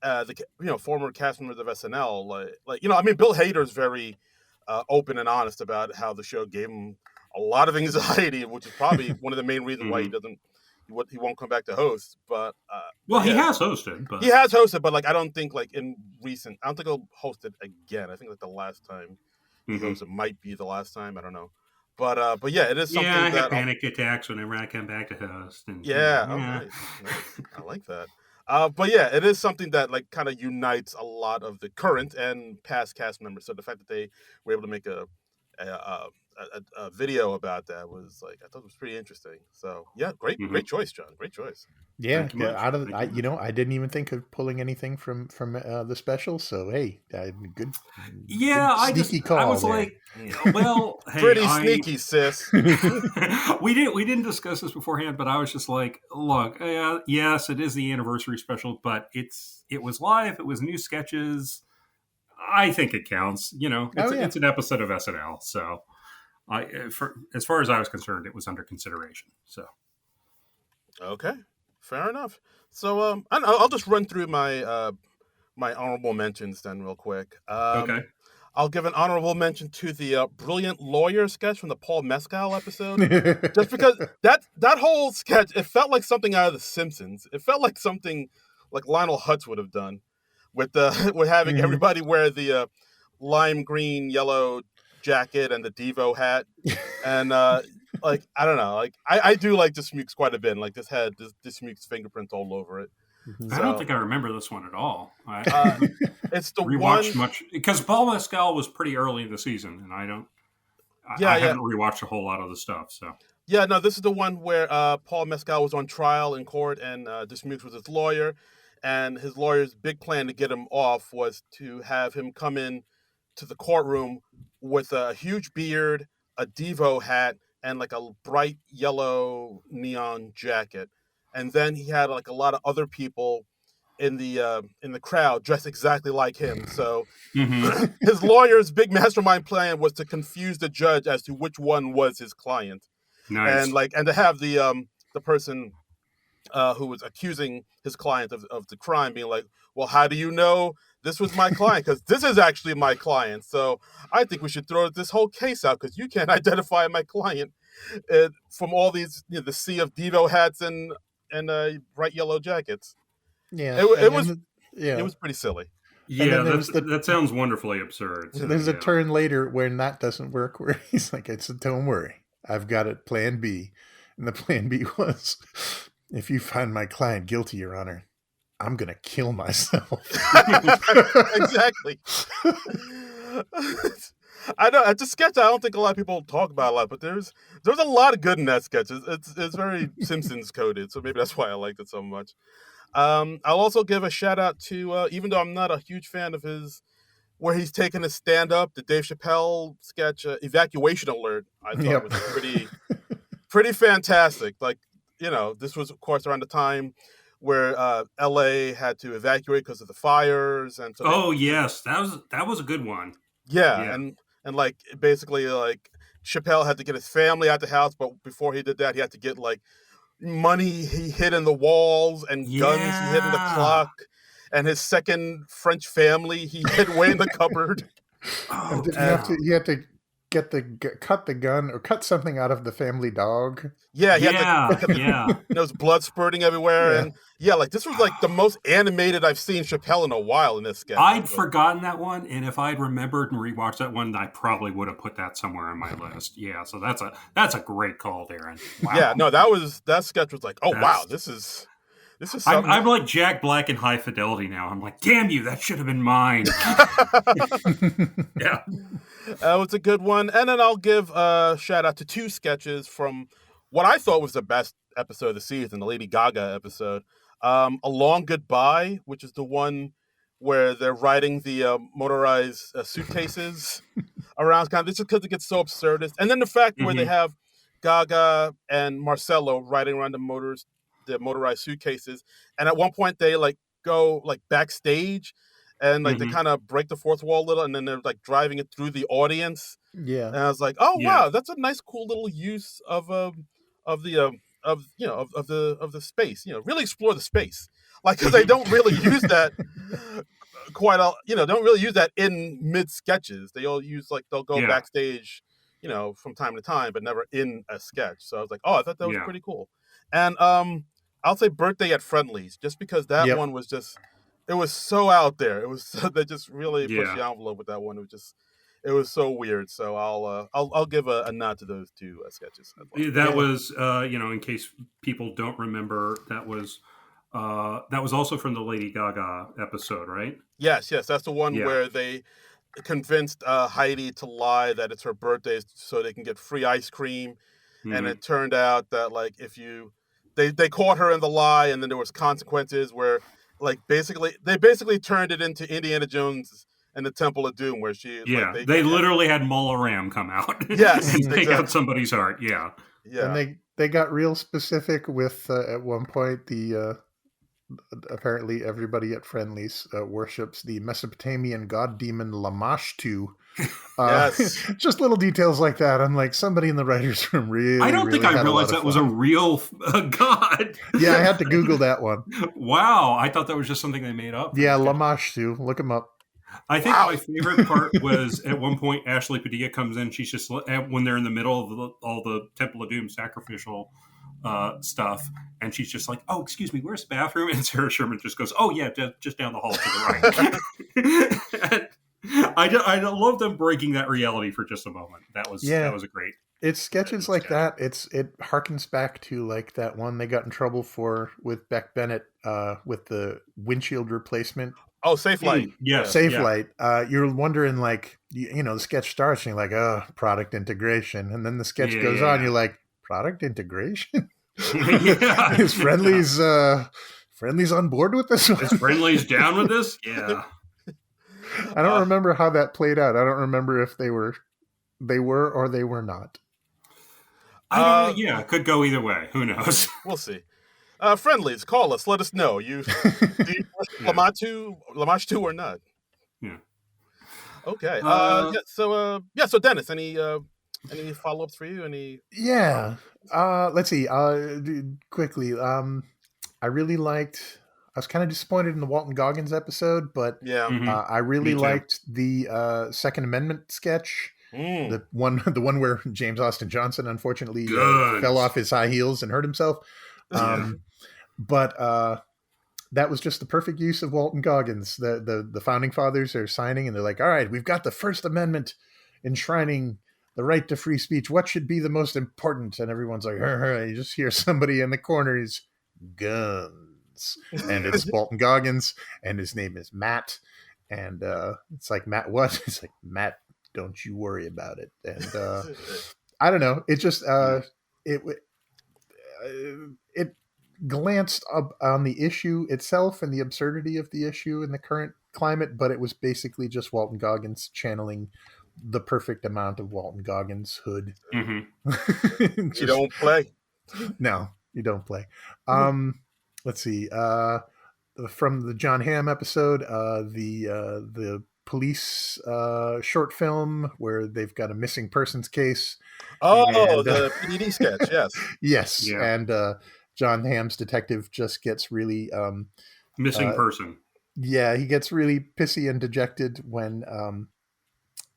the former cast members of SNL. Like I mean, Bill Hader's very open and honest about how the show gave him a lot of anxiety, which is probably one of the main reasons why he won't come back to host. But he has hosted. But... He has hosted, but like I don't think he'll host it again. I think like the last time he hosted might be the last time. I don't know. But yeah, it is something I have panic attacks whenever I come back to host. And, nice. I like that. But yeah, it is something that like kind of unites a lot of the current and past cast members. So the fact that they were able to make a a video about that was like I thought it was pretty interesting. So yeah, Mhm. great choice, John. Great choice. Yeah, Thank you yeah. much. Out of Thank you much. I didn't even think of pulling anything from the special. So hey, good Yeah, good sneaky I call was there. like, well, hey, Pretty sneaky, sis. we didn't discuss this beforehand, but I was just like, look, yes, it is the anniversary special, but it was live, it was new sketches. I think it counts. You know, Oh yeah. it's an episode of SNL, so as far as I was concerned, it was under consideration. So Okay, fair enough. So I'll just run through my honorable mentions then real quick. okay. I'll give an honorable mention to the brilliant lawyer sketch from the Paul Mescal episode, just because that whole sketch, it felt like something out of The Simpsons. It felt like something like Lionel Hutz would have done with the with having Mhm. everybody wear the lime green yellow jacket and the Devo hat, and like I don't know, like I do like Dismukes quite a bit. And, like this had Dismukes fingerprints all over it. Mhm. I don't So think I remember this one at all. I uh, haven't it's the rewatched one, much because Paul Mescal was pretty early in the season, and yeah, I yeah. haven't rewatched a whole lot of the stuff. So Yeah, no, this is the one where Paul Mescal was on trial in court, and Dismukes was his lawyer, and his lawyer's big plan to get him off was to have him come in to the courtroom with a huge beard, a Devo hat, and like a bright yellow neon jacket, and then he had like a lot of other people in the crowd dressed exactly like him. So mm-hmm. his lawyer's big mastermind plan was to confuse the judge as to which one was his client, and Nice. like and to have the person who was accusing his client of the crime being like, well, how do you know this was my client, because this is actually my client, so I think we should throw this whole case out because you can't identify my client from all these, the sea of Devo hats and bright yellow jackets. Yeah, It and was then pretty silly. and Yeah, then there's that sounds wonderfully absurd. So there's a yeah. turn later when that doesn't work, where he's like, "It's don't worry, I've got it. Plan B," and the plan B was, "If you find my client guilty, Your Honor, I'm gonna kill myself." Exactly. I know it's a sketch I don't think a lot of people talk about a lot, but there's a lot of good in that sketch. It's very Simpsons coded, so maybe that's why I liked it so much. I'll also give a shout out to even though I'm not a huge fan of his, where he's taking a stand up, the Dave Chappelle sketch, Evacuation Alert. I thought Yep. was pretty fantastic. Like, this was of course around the time where LA had to evacuate because of the fires, and so they, Oh yes, that was a good one. yeah, Yeah. and like basically like Chappelle had to get his family out the house, but before he did that, he had to get like money he hid in the walls and guns he hid in the Yeah. clock, and his second French family he hid away in the cupboard. And Oh did And you had to get cut the gun or cut something out of the family dog? yeah, he had to, yeah, yeah. there was blood spurting everywhere, Yeah. and yeah, like this was like the most animated I've seen Chappelle in a while in this sketch. I'd So, forgotten that one, and if I'd remembered and rewatched that one, I probably would have put that somewhere on my list. Yeah, so that's a great call, Darren. Wow. yeah, no, that sketch was like, oh wow, That's this is something. I'm like Jack Black in High Fidelity now. I'm like, damn you, that should have been mine. Yeah. That was a good one. And then I'll give a shout out to two sketches from what I thought was the best episode of the season, the Lady Gaga episode. A Long Goodbye, which is the one where they're riding the motorized suitcases around, kind of just because it gets so absurdist. And then the fact where they hmm have Gaga and Marcelo riding around the motorized suitcases, and at one point they like go like backstage, and like they hmm kind of break the fourth wall a little, and then they're like driving it through the audience, Yeah. and I was like, oh Yeah. wow, that's a nice, cool little use of the of the space. Really explore the space, like because they don't really use that don't really use that in mid sketches. They all use like they'll go Yeah. backstage, from time to time, but never in a sketch. So I was like, oh, I thought that was Yeah. pretty cool. And I'll say Birthday at Friendly's, just because that Yep. one was just, it was so out there. It was they just really pushed the Yeah. envelope with that one. It was so weird. So I'll give a nod to those two sketches as well. That Yeah. was, in case people don't remember, that was also from the Lady Gaga episode, right? Yes, that's the one Yeah. where convinced Heidi to lie that it's her birthday so they can get free ice cream, and Mhm. it turned out that like if you they caught her in the lie, and then there was consequences where like they basically turned it into Indiana Jones and the Temple of Doom, where she like Yeah, they and literally had Mola Ram come out yes, and take out exactly, somebody's heart. Yeah. And yeah. they got real specific with at one point the apparently everybody at Friendly's worships the Mesopotamian god demon Lamashtu. Yes. Just little details like that. I'm like, somebody in the writers' room I really, don't think really I had a lot realized of that was a fun. real god. Yeah, I had to Google that one. Wow, I thought that was just something they made up for Yeah, the sketch. Lamashtu. Look him up. I think Wow. my favorite part was at one point Ashley Padilla comes in. She's just when they're in the middle of all the Temple of Doom sacrificial stuff, and she's just like, "Oh, excuse me, where's the bathroom?" And Sarah Sherman just goes, "Oh yeah, just down the hall to the right." I love them breaking that reality for just a moment. That was a great. It's sketches like sketch. that. It harkens back to like that one they got in trouble for with Beck Bennett with the windshield replacement. Oh, Safe Light. Yes, Safe yeah. Light. You're wondering like you know the sketch starts and you're like, oh, product integration, and then the sketch goes on. You're like, product integration. Is Friendly's on board with this one? Is Friendly's down with this? Yeah. I don't remember how that played out. I don't remember if they were or they were not. I don't know. Yeah, it could go either way. Who knows? We'll see. Friendlies, call us. Let us know. Do you Lamashtu or not? Yeah. Okay. So Dennis, any follow ups for you? Any? Yeah. Let's see. Quickly. I really liked. I was kind of disappointed in the Walton Goggins episode, but Yeah. I really liked the Second Amendment sketch. The one where James Austin Johnson unfortunately fell off his high heels and hurt himself. But that was just the perfect use of Walton Goggins. The founding fathers are signing and they're like, all right, we've got the First Amendment enshrining the right to free speech. What should be the most important? And everyone's like, you just hear somebody in the corner is guns. And it's Walton Goggins and his name is Matt. And it's like, Matt what? It's like, Matt, don't you worry about it. And I don't know. It just it glanced up on the issue itself and the absurdity of the issue in the current climate, but it was basically just Walton Goggins channeling the perfect amount of Walton Goggins hood. Mm-hmm. You don't play. No, you don't play. Let's see. From the John Hamm episode, the police short film where they've got a missing persons case. Oh, the PDD sketch, yes. Yes, yeah. And John Hamm's detective just gets really missing person. Yeah, he gets really pissy and dejected when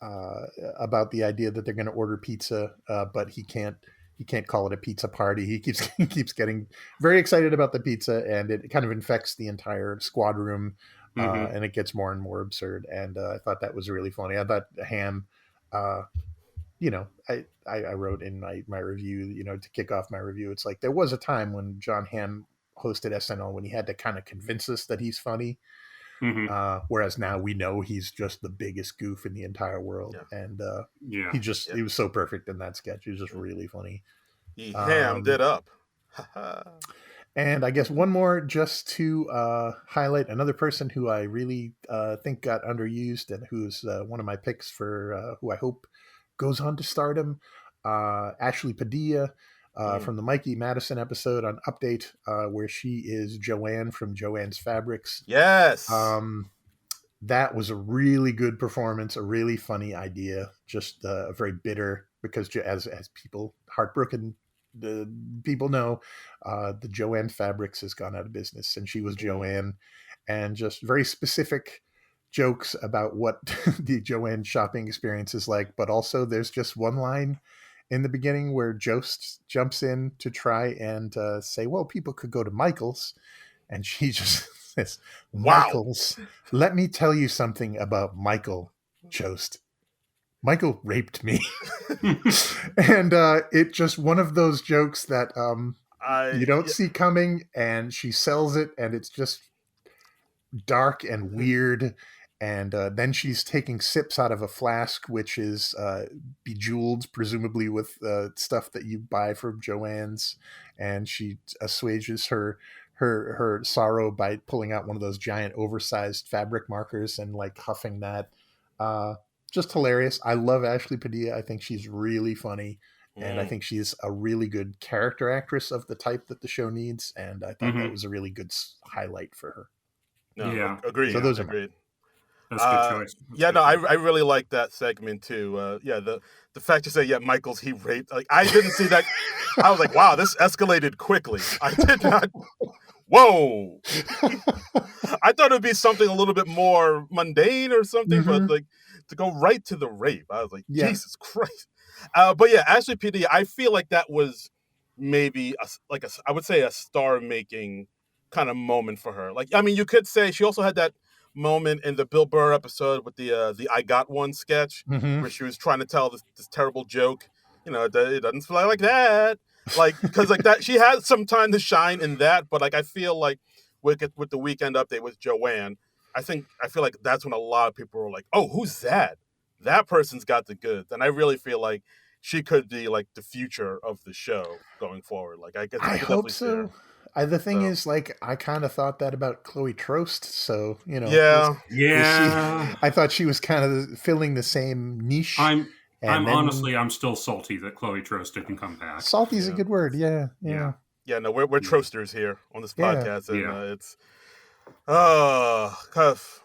about the idea that they're going to order pizza, but he can't call it a pizza party. He keeps getting very excited about the pizza, and it kind of infects the entire squad room, and it gets more and more absurd. And I thought that was really funny. I thought Hamm, I wrote in my review, to kick off my review, it's like there was a time when John Hamm hosted SNL when he had to kind of convince us that he's funny. Whereas now we know he's just the biggest goof in the entire world. Yeah. And he was so perfect in that sketch. He was just really funny. He hammed it up. And I guess one more just to highlight another person who I really think got underused and who's one of my picks for who I hope goes on to stardom, Ashley Padilla. From the Mikey Madison episode on Update, where she is Joanne from Joanne's Fabrics. Yes. That was a really good performance, a really funny idea, just very bitter because as people, heartbroken people know, the Joanne Fabrics has gone out of business and she was Joanne, and just very specific jokes about what the Joanne shopping experience is like. But also there's just one line in the beginning where Jost jumps in to try and say, well, people could go to Michael's. And she just says, Michael's, let me tell you something about Michael, Jost. Michael raped me. And it just one of those jokes that you don't see coming, and she sells it, and it's just dark and weird. And then she's taking sips out of a flask, which is bejeweled, presumably with stuff that you buy from Joann's. And she assuages her sorrow by pulling out one of those giant oversized fabric markers and like huffing that. Just hilarious. I love Ashley Padilla. I think she's really funny. And I think she's a really good character actress of the type that the show needs. And I thought that was a really good highlight for her. No, Yeah. agreed. So those are agreed. That's a good choice. I really like that segment too. The fact you say, Michael's he raped. Like I didn't see that. I was like, wow, this escalated quickly. I did not. Whoa! I thought it'd be something a little bit more mundane or something, but like to go right to the rape, I was like, Jesus Christ. But yeah, Ashley PD, I feel like that was maybe I would say a star-making kind of moment for her. Like, I mean, you could say she also had that moment in the Bill Burr episode with the I Got One sketch where she was trying to tell this terrible joke. You know, it doesn't fly like that. Like, because like that, she had some time to shine in that. But like, I feel like with the Weekend Update with Joanne, I feel like that's when a lot of people were like, oh, who's that? That person's got the goods. And I really feel like she could be like the future of the show going forward. Like, I hope so. The thing is, like, I kind of thought that about Chloe Trost. So, you know, I thought she was kind of filling the same niche. I'm still salty that Chloe Trost didn't come back. Salty's a good word. Yeah. No, we're Trosters here on this podcast, and it's Trost.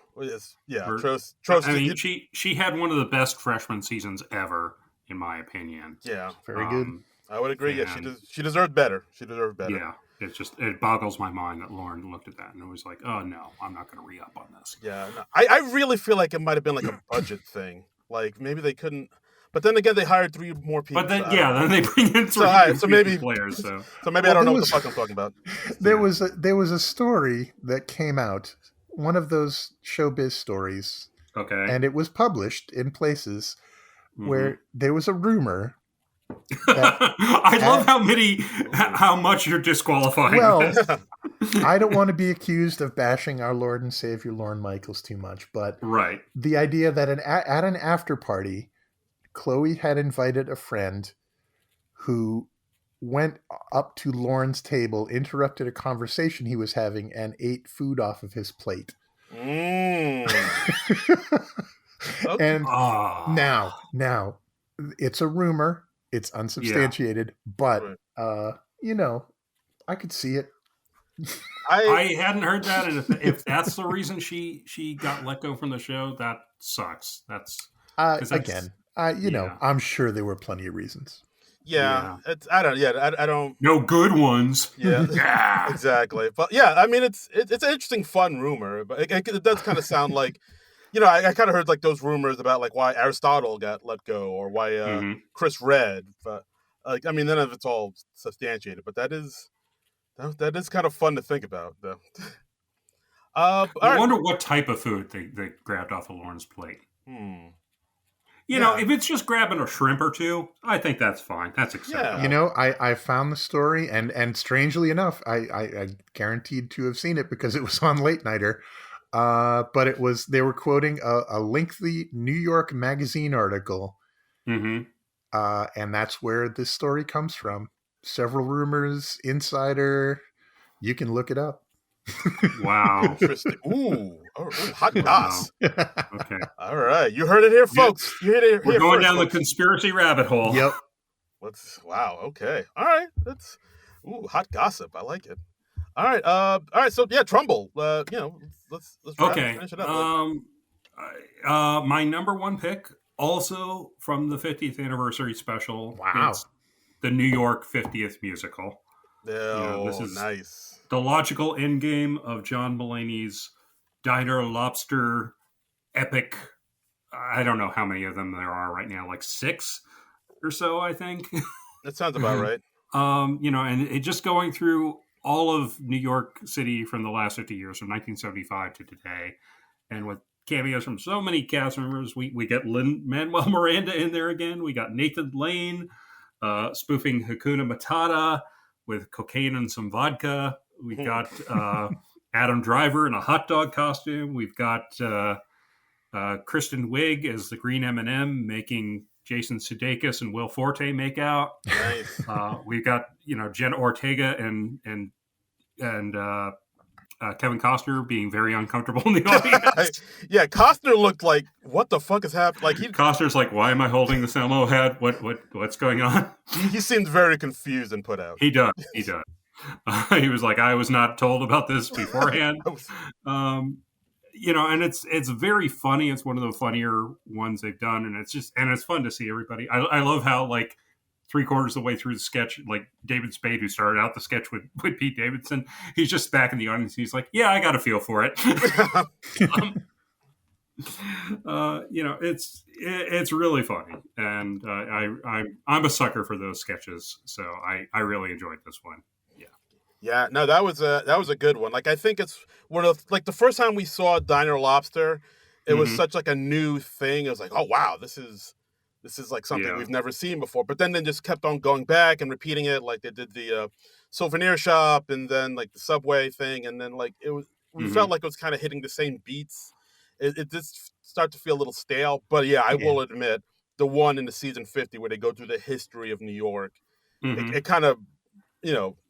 I mean, she had one of the best freshman seasons ever, in my opinion. Yeah, very good. I would agree. Yeah, she deserved better. Yeah. It boggles my mind that Lauren looked at that and was like, oh no, I'm not going to re-up on this. Yeah, no, I really feel like it might have been like a budget thing. Like maybe they couldn't, but then again, they hired 3 more people. But then, then they bring in 3 players. So maybe I don't know what the fuck I'm talking about. There was a story that came out, one of those showbiz stories. Okay. And it was published in places where there was a rumor. I love how much you're disqualifying. Well, I don't want to be accused of bashing our Lord and Savior Lorne Michaels too much, but the idea that at an after party, Chloe had invited a friend who went up to Lorne's table, interrupted a conversation he was having, and ate food off of his plate. And now, it's a rumor. It's unsubstantiated, but you know, I could see it. I hadn't heard that, and if that's the reason she got let go from the show, that sucks. That's again, you know, I'm sure there were plenty of reasons. Yeah. I don't. No good ones. Yeah, exactly. But yeah, I mean, it's an interesting, fun rumor, but it does kind of sound like. You know, I kind of heard like those rumors about like why Aristotle got let go or why Chris Redd. But like, I mean, none of it's all substantiated. But that is kind of fun to think about, though. I wonder what type of food they grabbed off of Lauren's plate. You know, if it's just grabbing a shrimp or two, I think that's fine. That's acceptable. You know, I found the story, and strangely enough, I guaranteed to have seen it because it was on Late Nighter. But they were quoting a lengthy New York Magazine article. And that's where this story comes from. Several rumors, insider. You can look it up. Wow. Interesting. Ooh, hot goss. Okay. All right. You heard it here, folks. You heard it here. We're going down the conspiracy rabbit hole. Yep. Wow. Okay. All right. That's hot gossip. I like it. All right. So Trumbull. You know, let's finish it up. My number one pick, also from the 50th anniversary special. Wow. It's the New York 50th musical. This is nice. The logical endgame of John Mulaney's Diner Lobster epic. I don't know how many of them there are right now, like 6 or so, I think. That sounds about right. You know, and it just going through all of New York City from the last 50 years, from 1975 to today, and with cameos from so many cast members, we get Lin-Manuel Miranda in there again. We got Nathan Lane spoofing Hakuna Matata with cocaine and some vodka. We got Adam Driver in a hot dog costume. We've got Kristen Wiig as the Green M&M, making Jason Sudeikis and Will Forte make out. Nice. We've got Jenna Ortega and Kevin Costner being very uncomfortable in the audience. Yeah, Costner looked like, what the fuck is happening? Like Costner's like, why am I holding this Elmo head? What's going on? He seemed very confused and put out. He does. He was like, I was not told about this beforehand. And it's very funny. It's one of the funnier ones they've done, and it's fun to see everybody. I love how like 3/4 of the way through the sketch, like David Spade, who started out the sketch with Pete Davidson, he's just back in the audience. He's like, yeah, I got a feel for it. It's really funny, and I'm a sucker for those sketches, so I really enjoyed this one. Yeah, no, that was a good one. Like, I think it's one of like the first time we saw Diner Lobster, it was such like a new thing. It was like, oh wow, this is like something we've never seen before. But then they just kept on going back and repeating it, like they did the souvenir shop and then like the Subway thing, and then like we felt like it was kind of hitting the same beats. It did start to feel a little stale, but I will admit the one in the season 50 where they go through the history of New York, it kind of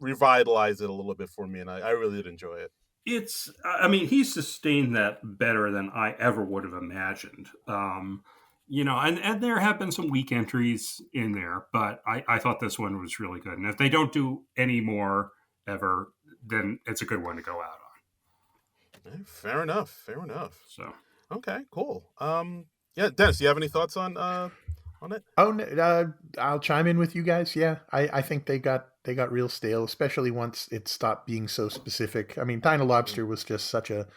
revitalized it a little bit for me, and I really did enjoy it. He sustained that better than I ever would have imagined. And there have been some weak entries in there, but I thought this one was really good. And if they don't do any more ever, then it's a good one to go out on. Fair enough. So, okay, cool. Dennis, do you have any thoughts on it? Oh, no, I'll chime in with you guys. Yeah, I think they got real stale, especially once it stopped being so specific. I mean, Dino Lobster was just such a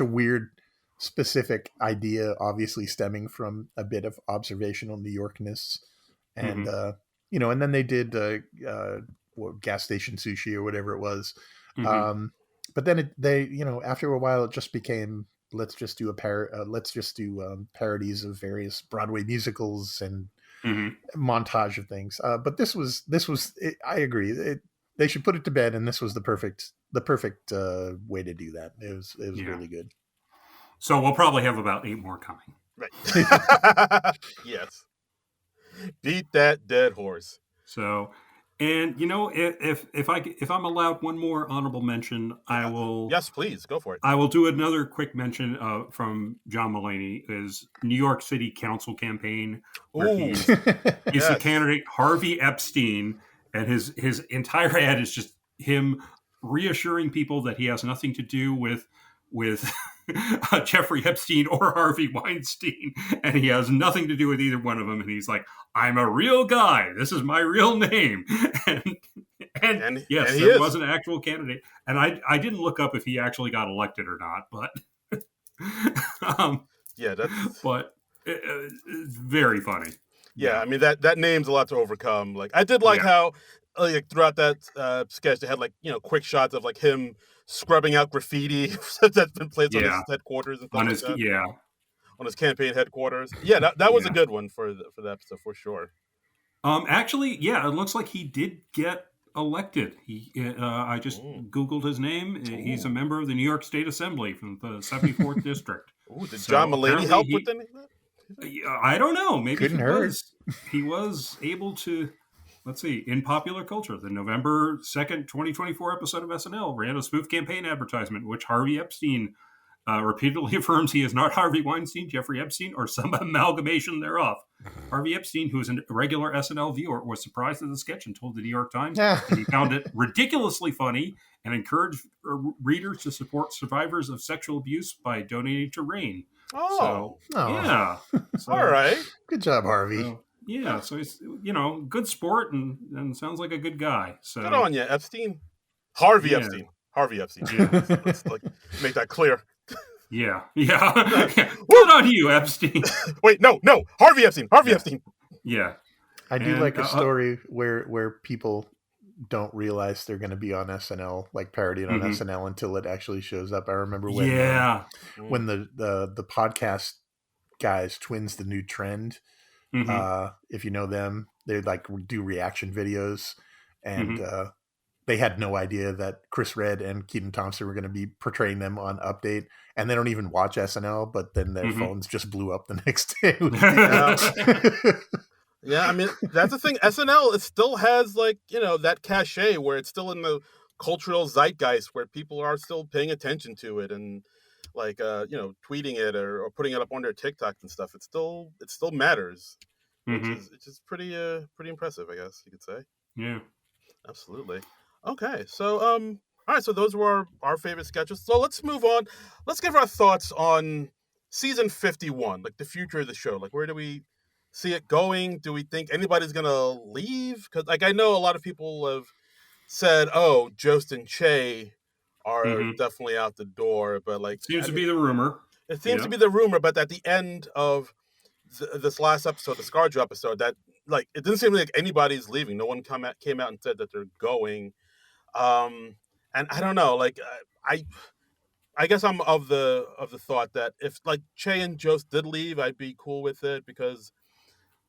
weird, specific idea, obviously stemming from a bit of observational New Yorkness, and and then they did gas station sushi or whatever it was. But then after a while, it just became, let's just do parodies of various Broadway musicals and montage of things. But this was I agree. They should put it to bed, and this was the perfect way to do that. It was really good. So we'll probably have about 8 more coming. Right. Yes. Beat that dead horse. So, and if I'm allowed one more honorable mention, I will. Yes, please go for it. I will do another quick mention from John Mulaney, his New York City Council campaign, where he's the candidate Harvey Epstein, and his entire ad is just him reassuring people that he has nothing to do with Jeffrey Epstein or Harvey Weinstein, and he has nothing to do with either one of them. And he's like, I'm a real guy. This is my real name. And yes, there was an actual candidate. And I didn't look up if he actually got elected or not, but but it's very funny. Yeah, I mean that name's a lot to overcome. Like I did like how like throughout that sketch they had like quick shots of like him scrubbing out graffiti that's been placed on his headquarters and stuff on his campaign headquarters. Yeah, that was a good one for the episode for sure. Actually, it looks like he did get elected. I just Googled his name. He's a member of the New York State Assembly from the 74th District. Did John Mulaney help with any of that? I don't know. Maybe couldn't hurt. He was able to. Let's see. In popular culture, the November 2nd, 2024 episode of SNL ran a spoof campaign advertisement in which Harvey Epstein repeatedly affirms he is not Harvey Weinstein, Jeffrey Epstein, or some amalgamation thereof. Harvey Epstein, who is a regular SNL viewer, was surprised at the sketch and told the New York Times that he found it ridiculously funny and encouraged readers to support survivors of sexual abuse by donating to RAIN. Oh, yeah. So, all right. Good job, Harvey. So he's good sport and sounds like a good guy. So good on you, Epstein. Harvey Epstein. Yeah. Let's make that clear. Yeah. Good on you, Epstein. Wait, no, Harvey Epstein. Epstein. Yeah. I do like a story where people don't realize they're going to be on SNL, like parodied on SNL until it actually shows up. I remember when the podcast guys, Twins the New Trend, if you know them, they like do reaction videos, and they had no idea that Chris Redd and Keaton Thompson were going to be portraying them on Update, and they don't even watch SNL, but then their phones just blew up the next day. Yeah, I mean, that's the thing. SNL, it still has, like, that cachet where it's still in the cultural zeitgeist where people are still paying attention to it and, like, tweeting it or putting it up on their TikToks and stuff. It still matters, which is pretty impressive, I guess you could say. Yeah. Absolutely. Okay, so all right, so those were our favorite sketches. So let's move on. Let's give our thoughts on season 51, like the future of the show. Like, where do we see it going? Do we think anybody's gonna leave? Because, like, I know a lot of people have said, "Oh, Jost and Che are definitely out the door," but, like, seems to be the rumor. It seems to be the rumor, but at the end of this last episode, the ScarJo episode, that, like, it didn't seem like anybody's leaving. No one came out and said that they're going. And I don't know, like, I guess I'm of the thought that if, like, Che and Jost did leave, I'd be cool with it because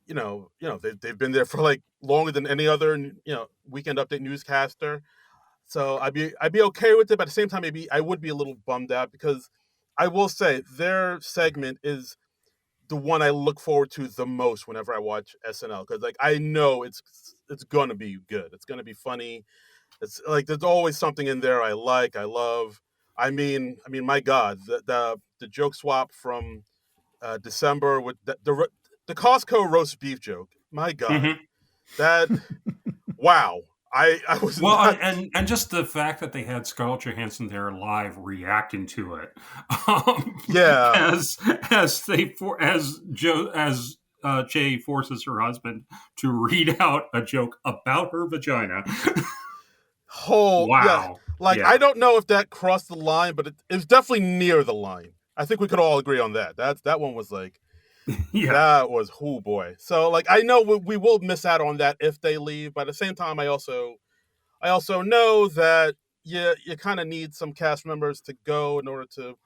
they've been there for, like, longer than any other Weekend Update newscaster. So I'd be okay with it, but at the same time, maybe I would be a little bummed out because I will say their segment is the one I look forward to the most whenever I watch SNL, because, like, I know it's gonna be good. It's gonna be funny. It's like there's always something in there I love. I mean, my God, the joke swap from December with the Costco roast beef joke. My God, that wow. I was well, and just the fact that they had Scarlett Johansson there live reacting to it, as Che forces her husband to read out a joke about her vagina. Wow! Yeah. Like, I don't know if that crossed the line, but it was definitely near the line. I think we could all agree on that. That one was like, that was, oh boy. So, like, I know we will miss out on that if they leave, but at the same time, I also know that you kind of need some cast members to go in order to,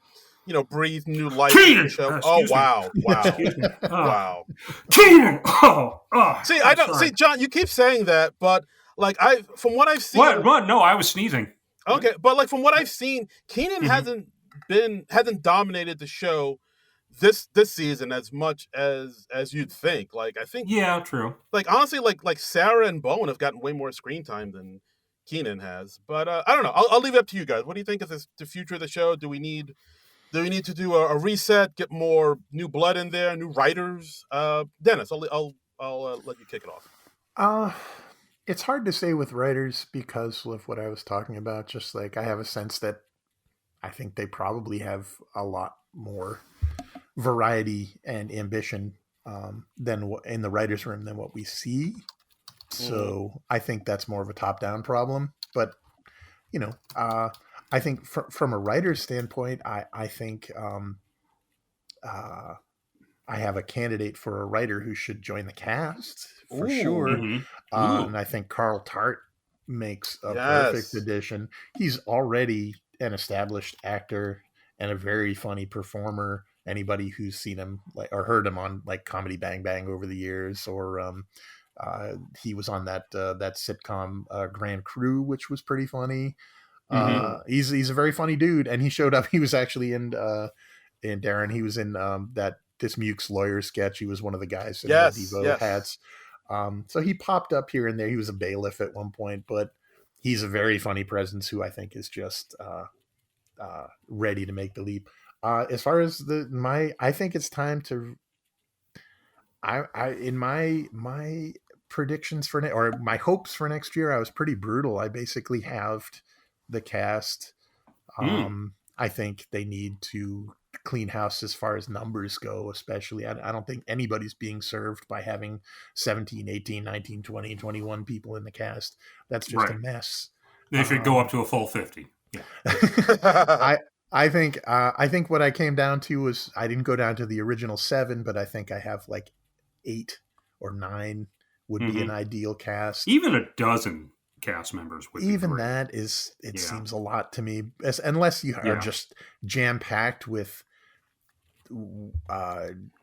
breathe new life into the show. Oh, wow. Wow. Keenan! See, I don't see, John, you keep saying that, but, like, from what I've seen. What? No, I was sneezing. Okay, but, like, from what I've seen, Keenan hasn't dominated the show this season as much as you'd think. Like, I think. Yeah, true. Like, honestly, like Sarah and Bowen have gotten way more screen time than Keenan has. But I don't know. I'll leave it up to you guys. What do you think is the future of the show? Do we need to do a reset, get more new blood in there, new writers? Dennis, I'll let you kick it off. It's hard to say with writers because of what I was talking about. Just like I have a sense that I think they probably have a lot more variety and ambition than in the writer's room than what we see. So I think that's more of a top-down problem. But, I think from a writer's standpoint, I think I have a candidate for a writer who should join the cast for sure. And I think Carl Tart makes a perfect addition. He's already an established actor and a very funny performer. Anybody who's seen him or heard him on, like, Comedy Bang Bang over the years, or he was on that sitcom Grand Crew, which was pretty funny. He's a very funny dude, and he showed up. He was actually in Darren. He was in this Mukes lawyer sketch. He was one of the guys in the Devo hats. So he popped up here and there. He was a bailiff at one point, but he's a very funny presence who I think is just ready to make the leap. As far as I think it's time to. In my predictions for or my hopes for next year, I was pretty brutal. I basically halved the cast. I think they need to clean house as far as numbers go, especially. I don't think anybody's being served by having 17, 18, 19, 20, 21 people in the cast. That's just a mess. They should go up to a full 50. Yeah. I think what I came down to was I didn't go down to the original 7, but I think I have like 8 or 9 would be an ideal cast. Even a dozen cast members would be even great. That is seems a lot to me, unless you are just jam-packed with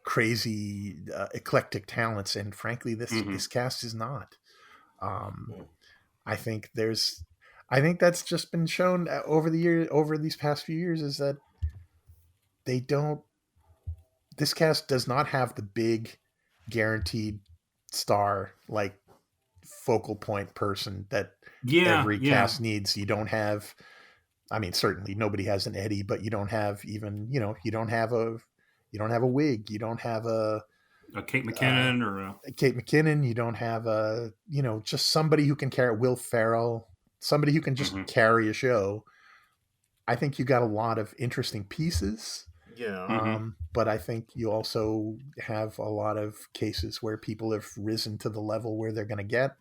crazy eclectic talents, and frankly this cast is not. I think I think that's just been shown over these past few years, is that they don't. This cast does not have the big, guaranteed star like focal point person that Yeah, every yeah. cast needs. You don't have. I mean, certainly nobody has an Eddie, but you don't have even. You don't have a Wig. You don't have A Kate uh, McKinnon or a. Kate McKinnon. You don't have just somebody who can carry Will Ferrell. Somebody who can just Mhm, carry a show. I think you got a lot of interesting pieces. Yeah. mhm. But I think you also have a lot of cases where people have risen to the level where they're going to get.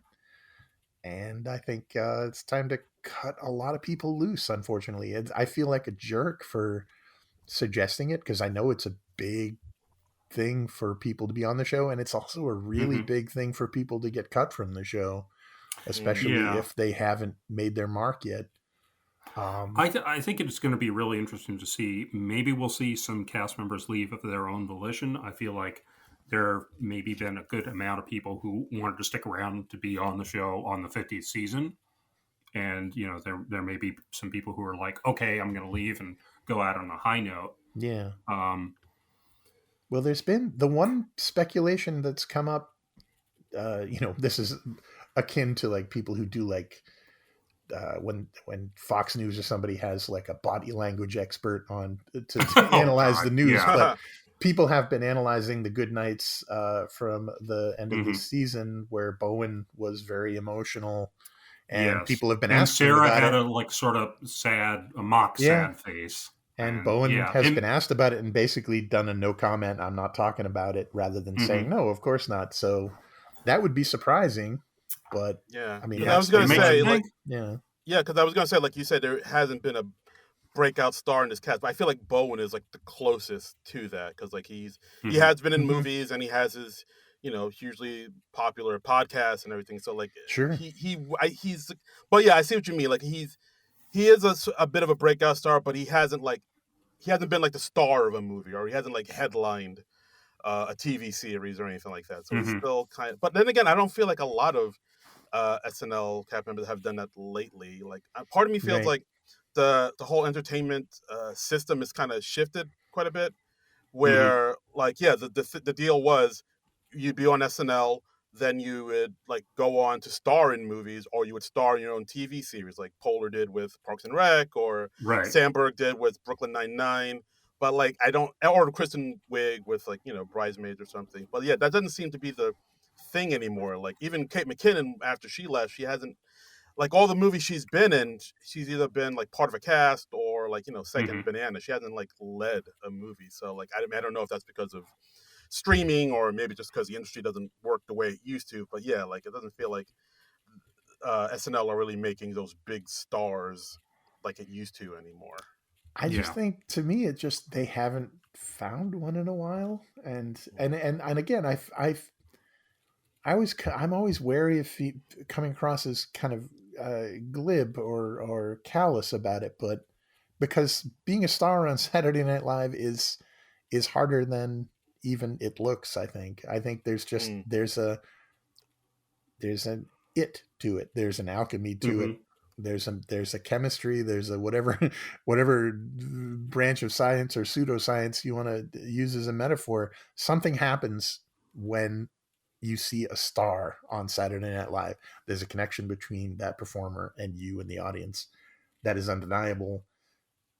And I think it's time to cut a lot of people loose, unfortunately. I feel like a jerk for suggesting it because I know it's a big thing for people to be on the show. And it's also a really Mhm. big thing for people to get cut from the show, Mm. especially Yeah. if they haven't made their mark yet. I think it's going to be really interesting to see. Maybe we'll see some cast members leave of their own volition. I feel like there maybe been a good amount of people who wanted to stick around to be on the show on the 50th season, and there may be some people who are like, okay, I'm going to leave and go out on a high note. Yeah. Um, Well, there's been the one speculation that's come up. This is akin to like people who do like when Fox News or somebody has like a body language expert on to oh analyze the God, news, yeah. but people have been analyzing the good nights from the end of this Hmm. season where Bowen was very emotional, and Yes, people have been and asking Sarah about had it. a like sort of a mock Yeah, sad face, and and Bowen yeah, has been and asked about it and basically done a no comment. I'm not talking about it, rather than saying mhm. no, of course not. So that would be surprising, but Yeah. I mean Because I was that's It gonna makes you say, anyone. like, think. Yeah. yeah, because I was gonna say, like you said, there hasn't been a breakout star in this cast, but I feel like Bowen is like the closest to that because like he Hmm. has been in Hmm. movies and he has his hugely popular podcasts and everything. So like Sure. he's, but yeah, I see what you mean. Like he is a bit of a breakout star, but he hasn't been like the star of a movie, or he hasn't like headlined a TV series or anything like that. So he's Hmm. still kind of. But then again, I don't feel like a lot of SNL cast members have done that lately. Like part of me feels Right. like the whole entertainment system is kind of shifted quite a bit. Hmm. Where like yeah, the deal was you'd be on SNL, then you would like go on to star in movies, or you would star in your own TV series, like Polar did with Parks and Rec, or Right. Sandberg did with Brooklyn Nine-Nine. But like I don't, or Kristen Wiig with like Bridesmaids or something. But yeah, that doesn't seem to be the thing anymore. Like even Kate McKinnon, after she left, she hasn't, like all the movies she's been in, she's either been like part of a cast or like second Hmm. banana. She hasn't like led a movie. So like I don't know if that's because of streaming or maybe just because the industry doesn't work the way it used to. But yeah, like it doesn't feel like SNL are really making those big stars like it used to anymore. I just Yeah. think, to me, it just, they haven't found one in a while, and again, I'm always wary of coming across as kind of glib or callous about it, but because being a star on Saturday Night Live is harder than even it looks. I think Mm, there's an it to it. There's an alchemy to it. Hmm. There's a chemistry. There's a whatever whatever branch of science or pseudoscience you want to use as a metaphor. Something happens when you see a star on Saturday Night Live. There's a connection between that performer and you and the audience that is undeniable.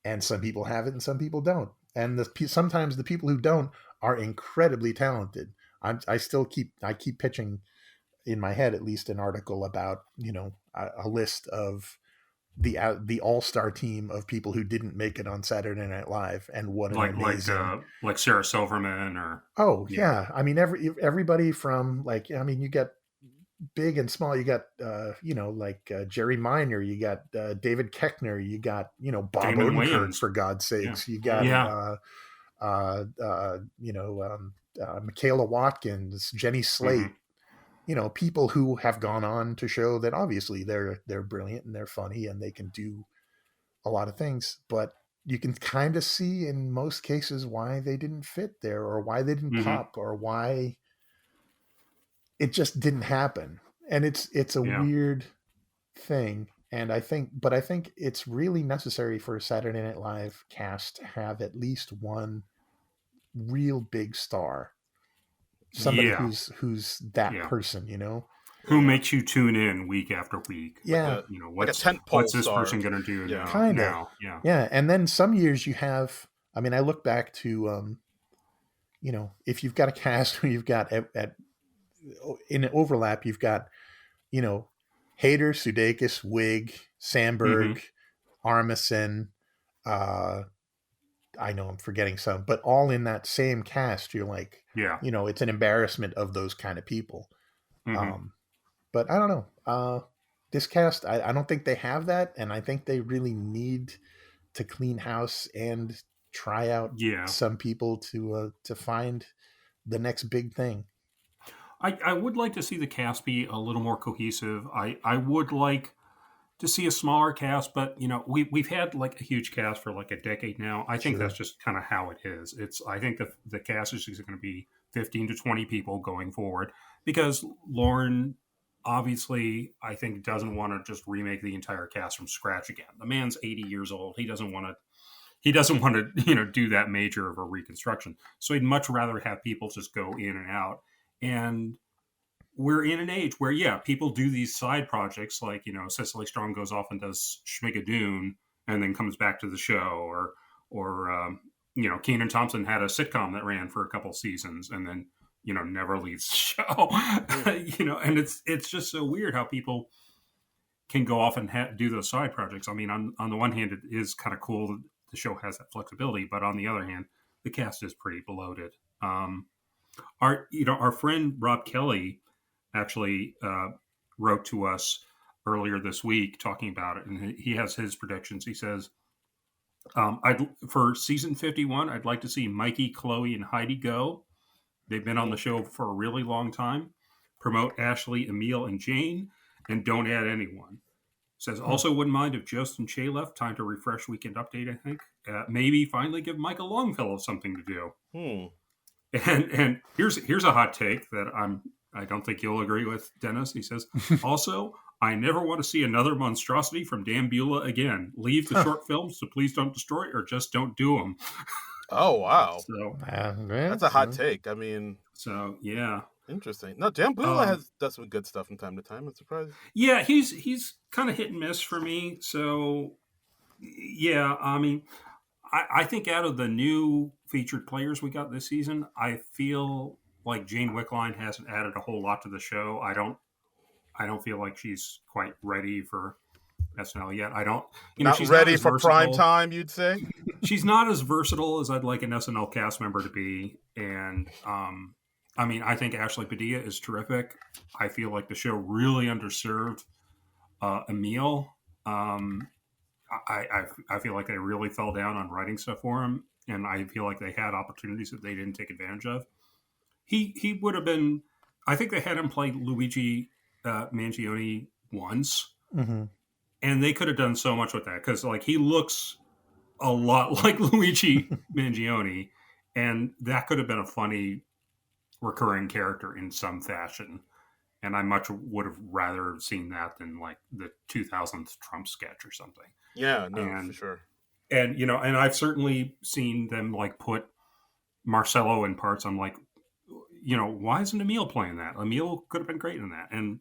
And some people have it, and some people don't. And sometimes the people who don't are incredibly talented. I keep pitching in my head, at least, an article about a list of the all star team of people who didn't make it on Saturday Night Live, and what an amazing. Like Sarah Silverman or Oh yeah. yeah, I mean everybody from, like, I mean, you got big and small. You got like Jerry Minor. You got David Keckner. You got Bob Damon Odenkirk, Wayans. for God's Yeah. sakes. You got mm, Yeah. uh, uh, you know Michaela Watkins, Jenny Slate. Hmm. People who have gone on to show that obviously they're brilliant and they're funny and they can do a lot of things, but you can kind of see in most cases why they didn't fit there, or why they didn't Hmm. pop, or why it just didn't happen. And it's a Yeah. weird thing. And I think it's really necessary for a Saturday Night Live cast to have at least one real big star, somebody Yeah, who's that yeah. person, you know. Who makes you tune in week after week? like Yeah, a You know, like a what's tent pole this star. person going to do Yeah. now? kind of. Now, yeah. Yeah, and then some years you have. I mean, I look back to if you've got a cast where you've got in an overlap, you've got you know Hader, Sudeikis, Wig, Hmm. Sandberg, Armisen. Uh, I know I'm forgetting some, but all in that same cast, you're like, Yeah. it's an embarrassment of those kind of people. Hmm. Um, but I don't know. This cast, I don't think they have that, and I think they really need to clean house and try out Yeah. some people to find the next big thing. I would like to see the cast be a little more cohesive. I would like to see a smaller cast, but we've had like a huge cast for like a decade now. I think Sure. that's just kind of how it is. I think the cast is just going to be 15 to 20 people going forward because Lauren obviously I think doesn't want to just remake the entire cast from scratch again. The man's 80 years old. He doesn't want to do that major of a reconstruction. So he'd much rather have people just go in and out. And we're in an age where, yeah, people do these side projects like, Cecily Strong goes off and does Schmigadoon and then comes back to the show, or Kenan Thompson had a sitcom that ran for a couple seasons and then, never leaves the show. And it's just so weird how people can go off and do those side projects. I mean, on the one hand, it is kind of cool that the show has that flexibility, but on the other hand, the cast is pretty bloated. Our friend Rob Kelly actually wrote to us earlier this week talking about it, and he has his predictions. He says, for season 51, I'd like to see Mikey, Chloe, and Heidi go. They've been on the show for a really long time. Promote Ashley, Emil, and Jane, and don't add anyone. Says, also wouldn't mind if Jost and Shay left. Time to refresh Weekend Update, I think. Maybe finally give Michael Longfellow something to do. And here's a hot take that I don't think you'll agree with, Dennis. He says, also, I never want to see another monstrosity from Dan Beulah again. Leave the short films, so please don't destroy or just don't do them. Oh wow, So that's a hot take. I mean, yeah, interesting. No, Dan Beulah does some good stuff from time to time. I'm surprised. Yeah, he's kind of hit and miss for me. So yeah, I mean, I think out of the new featured players we got this season, I feel like Jane Wickline hasn't added a whole lot to the show. I don't feel like she's quite ready for SNL yet. I don't, she's ready for prime time, you'd say. She's not as versatile as I'd like an SNL cast member to be, and I mean, I think Ashley Padilla is terrific. I feel like the show really underserved Emil. I feel like they really fell down on writing stuff for him, and I feel like they had opportunities that they didn't take advantage of. He would have been. I think they had him play Luigi Mangione once, and they could have done so much with that because like he looks a lot like Luigi Mangione, and that could have been a funny recurring character in some fashion. And I much would have rather seen that than like the 2000th Trump sketch or something. Yeah, no, for sure. And and I've certainly seen them like put Marcelo in parts. I'm like, why isn't Emil playing that? Emil could have been great in that. And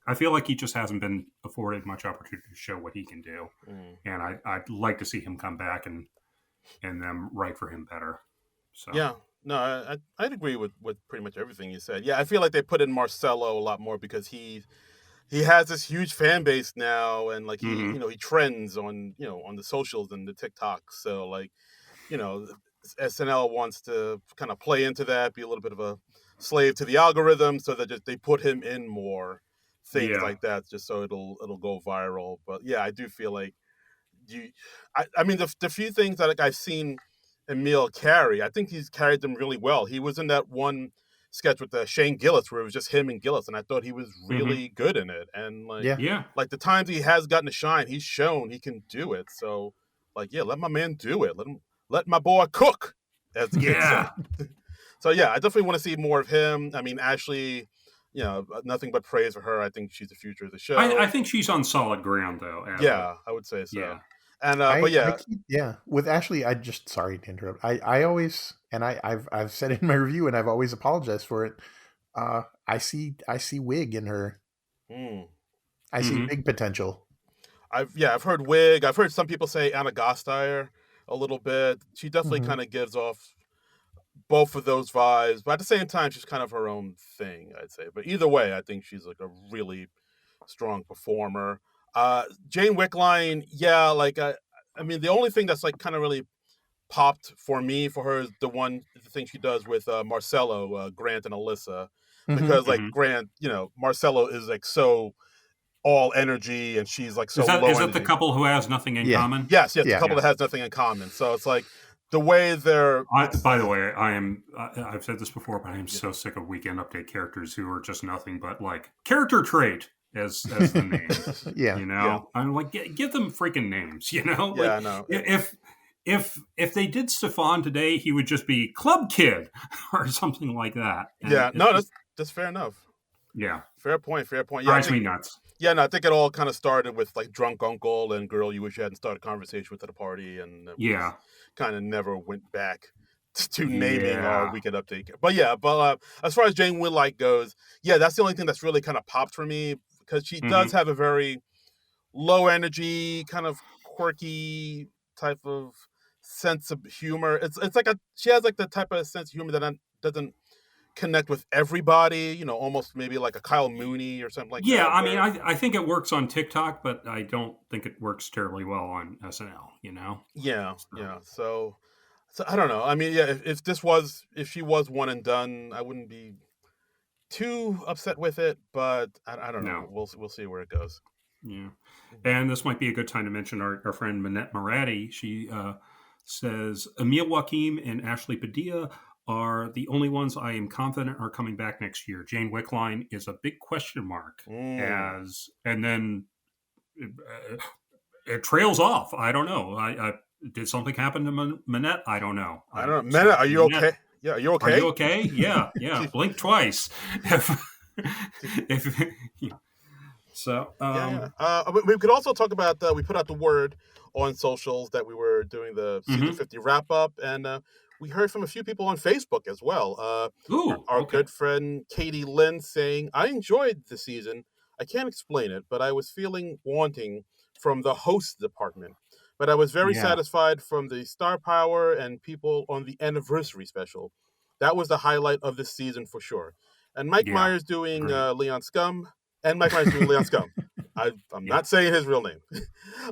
I feel like he just hasn't been afforded much opportunity to show what he can do. And I'd like to see him come back and them write for him better. So yeah. No, I'd agree with pretty much everything you said. Yeah, I feel like they put in Marcelo a lot more because he has this huge fan base now, and like he he trends on on the socials and the TikToks. So like SNL wants to kind of play into that, be a little bit of a slave to the algorithm, so that they put him in more things like that, just so it'll go viral. But yeah, I do feel like I mean the few things that like I've seen Emil carry, I think he's carried them really well. He was in that one sketch with Shane Gillis where it was just him and Gillis, and I thought he was really good in it. And like the times he has gotten to shine, he's shown he can do it. So like let my man do it. Let my boy cook, as the kids say. So yeah, I definitely want to see more of him. I mean, Ashley nothing but praise for her. I think she's the future of the I show. think she's on solid ground though. Yeah, I would say so. Yeah. And I but yeah, keep, yeah, with Ashley, I just, sorry to interrupt. I always, and I've said it in my review, and I've always apologized for it. I see wig in her. mm, I see Mhm. big potential. I've heard Wig. I've heard some people say Anna Gasteyer a little bit. She definitely Mhm. kind of gives off both of those vibes, but at the same time, she's kind of her own thing, I'd say. But either way, I think she's like a really strong performer. Jane Wickline, yeah, like I mean, the only thing that's like kind of really popped for me for her is the thing she does with Marcello, Grant, and Alyssa, Mhm. because like Mhm. Grant, Marcello is like so all energy and she's like so low Is that the energy. couple who has nothing in Yeah. common? Yes, the Yeah. couple that has nothing in common. So it's like the way they're. By the way, I've said this before, but I am so sick of Weekend Update characters who are just nothing but like character trait as the name. Yeah. You know, Yeah. I'm like, give them freaking names. You know, Yeah, like I know. if they did Stefan today, he would just be Club Kid or something like that. And Yeah, it's no, just, that's fair enough. yeah, Fair point. Fair point. Yeah, I drives think. me nuts. Yeah, no, I think it all kind of started with like drunk uncle and girl you wish you hadn't started a conversation with at a party, and we Yeah, just kind of never went back to naming our yeah. weekend update. But yeah, as far as Jane Woodlight goes, yeah, that's the only thing that's really kind of popped for me because she does Mhm. have a very low energy, kind of quirky type of sense of humor. It's like she has like the type of sense of humor that doesn't connect with everybody. Almost maybe like a Kyle Mooney or something like Yeah, that. I mean, Where I think it works on TikTok, but I don't think it works terribly well on SNL. You know, yeah, so, yeah. So I don't know. I mean, yeah, if she was one and done, I wouldn't be too upset with it. But I don't know. no, We'll see where it goes. yeah. And this might be a good time to mention our friend Manette Moratti. She says Emil Joachim and Ashley Padilla are the only ones I am confident are coming back next year. Jane Wickline is a big question mark. Mm. And then it trails off. I don't know. I did something happen to Manette? I don't know. I don't know. So Mena, are you Manette, okay? Yeah, are you are you okay? okay? Yeah, yeah. Blink twice. If so, Yeah, yeah. We could also talk about we put out the word on socials that we were doing the season mhm. 50 wrap up, and we heard from a few people on Facebook as well. Ooh, Our okay. good friend Katie Lynn saying, "I enjoyed the season. I can't explain it, but I was feeling wanting from the host department. But I was very Yeah, satisfied from the star power and people on the anniversary special. That was the highlight of this season for sure. And Mike yeah. Myers doing Agreed. Leon Scum, and Mike Myers doing Leon Scum. I'm Yeah, not saying his real name.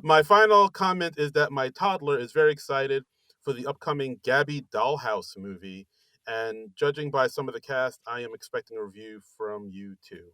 My final comment is that my toddler is very excited for the upcoming Gabby Dollhouse movie, and judging by some of the cast, I am expecting a review from you too.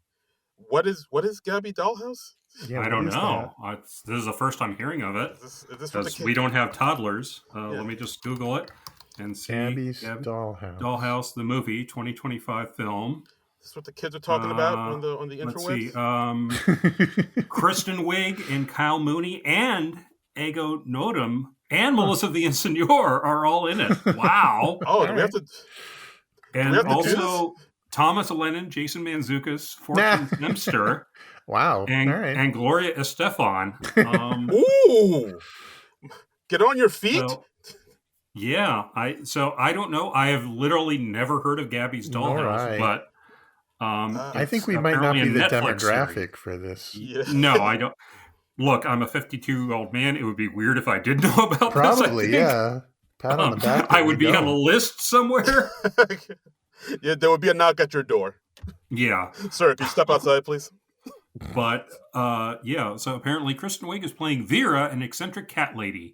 What is Gabby Dollhouse? Yeah. I What don't is that? know. This is the first I'm hearing of it Is this what the because kid? we don't have toddlers. Yeah, Let me just Google it and see. Gabby's Dollhouse. Dollhouse, the movie, 2025 film. is this what the kids are talking about on the Let's see. interwebs? Kristen Wiig and Kyle Mooney and Ego Nodum and Melissa Villaseñor are all in it. Wow. Oh, All do we have right. to? Do we And have to do this? also Thomas Lennon, Jason Mantzoukas, Nah. Fortune Dempster, Wow. All right. and Gloria Estefan. Ooh, get on your feet. So yeah, I don't know. I have literally never heard of Gabby's Nor Dollhouse, I. but I think it's we might not apparently be a the Netflix demographic series. for this. Yeah. No, I don't. Look, I'm a 52-year-old man. It would be weird if I did know about Probably, this. I think. yeah. Pat on the back. I that would we be on a don't. list somewhere. Yeah, there would be a knock at your door. Yeah, Sir, can you step outside, please? but yeah. So apparently, Kristen Wiig is playing Vera, an eccentric cat lady.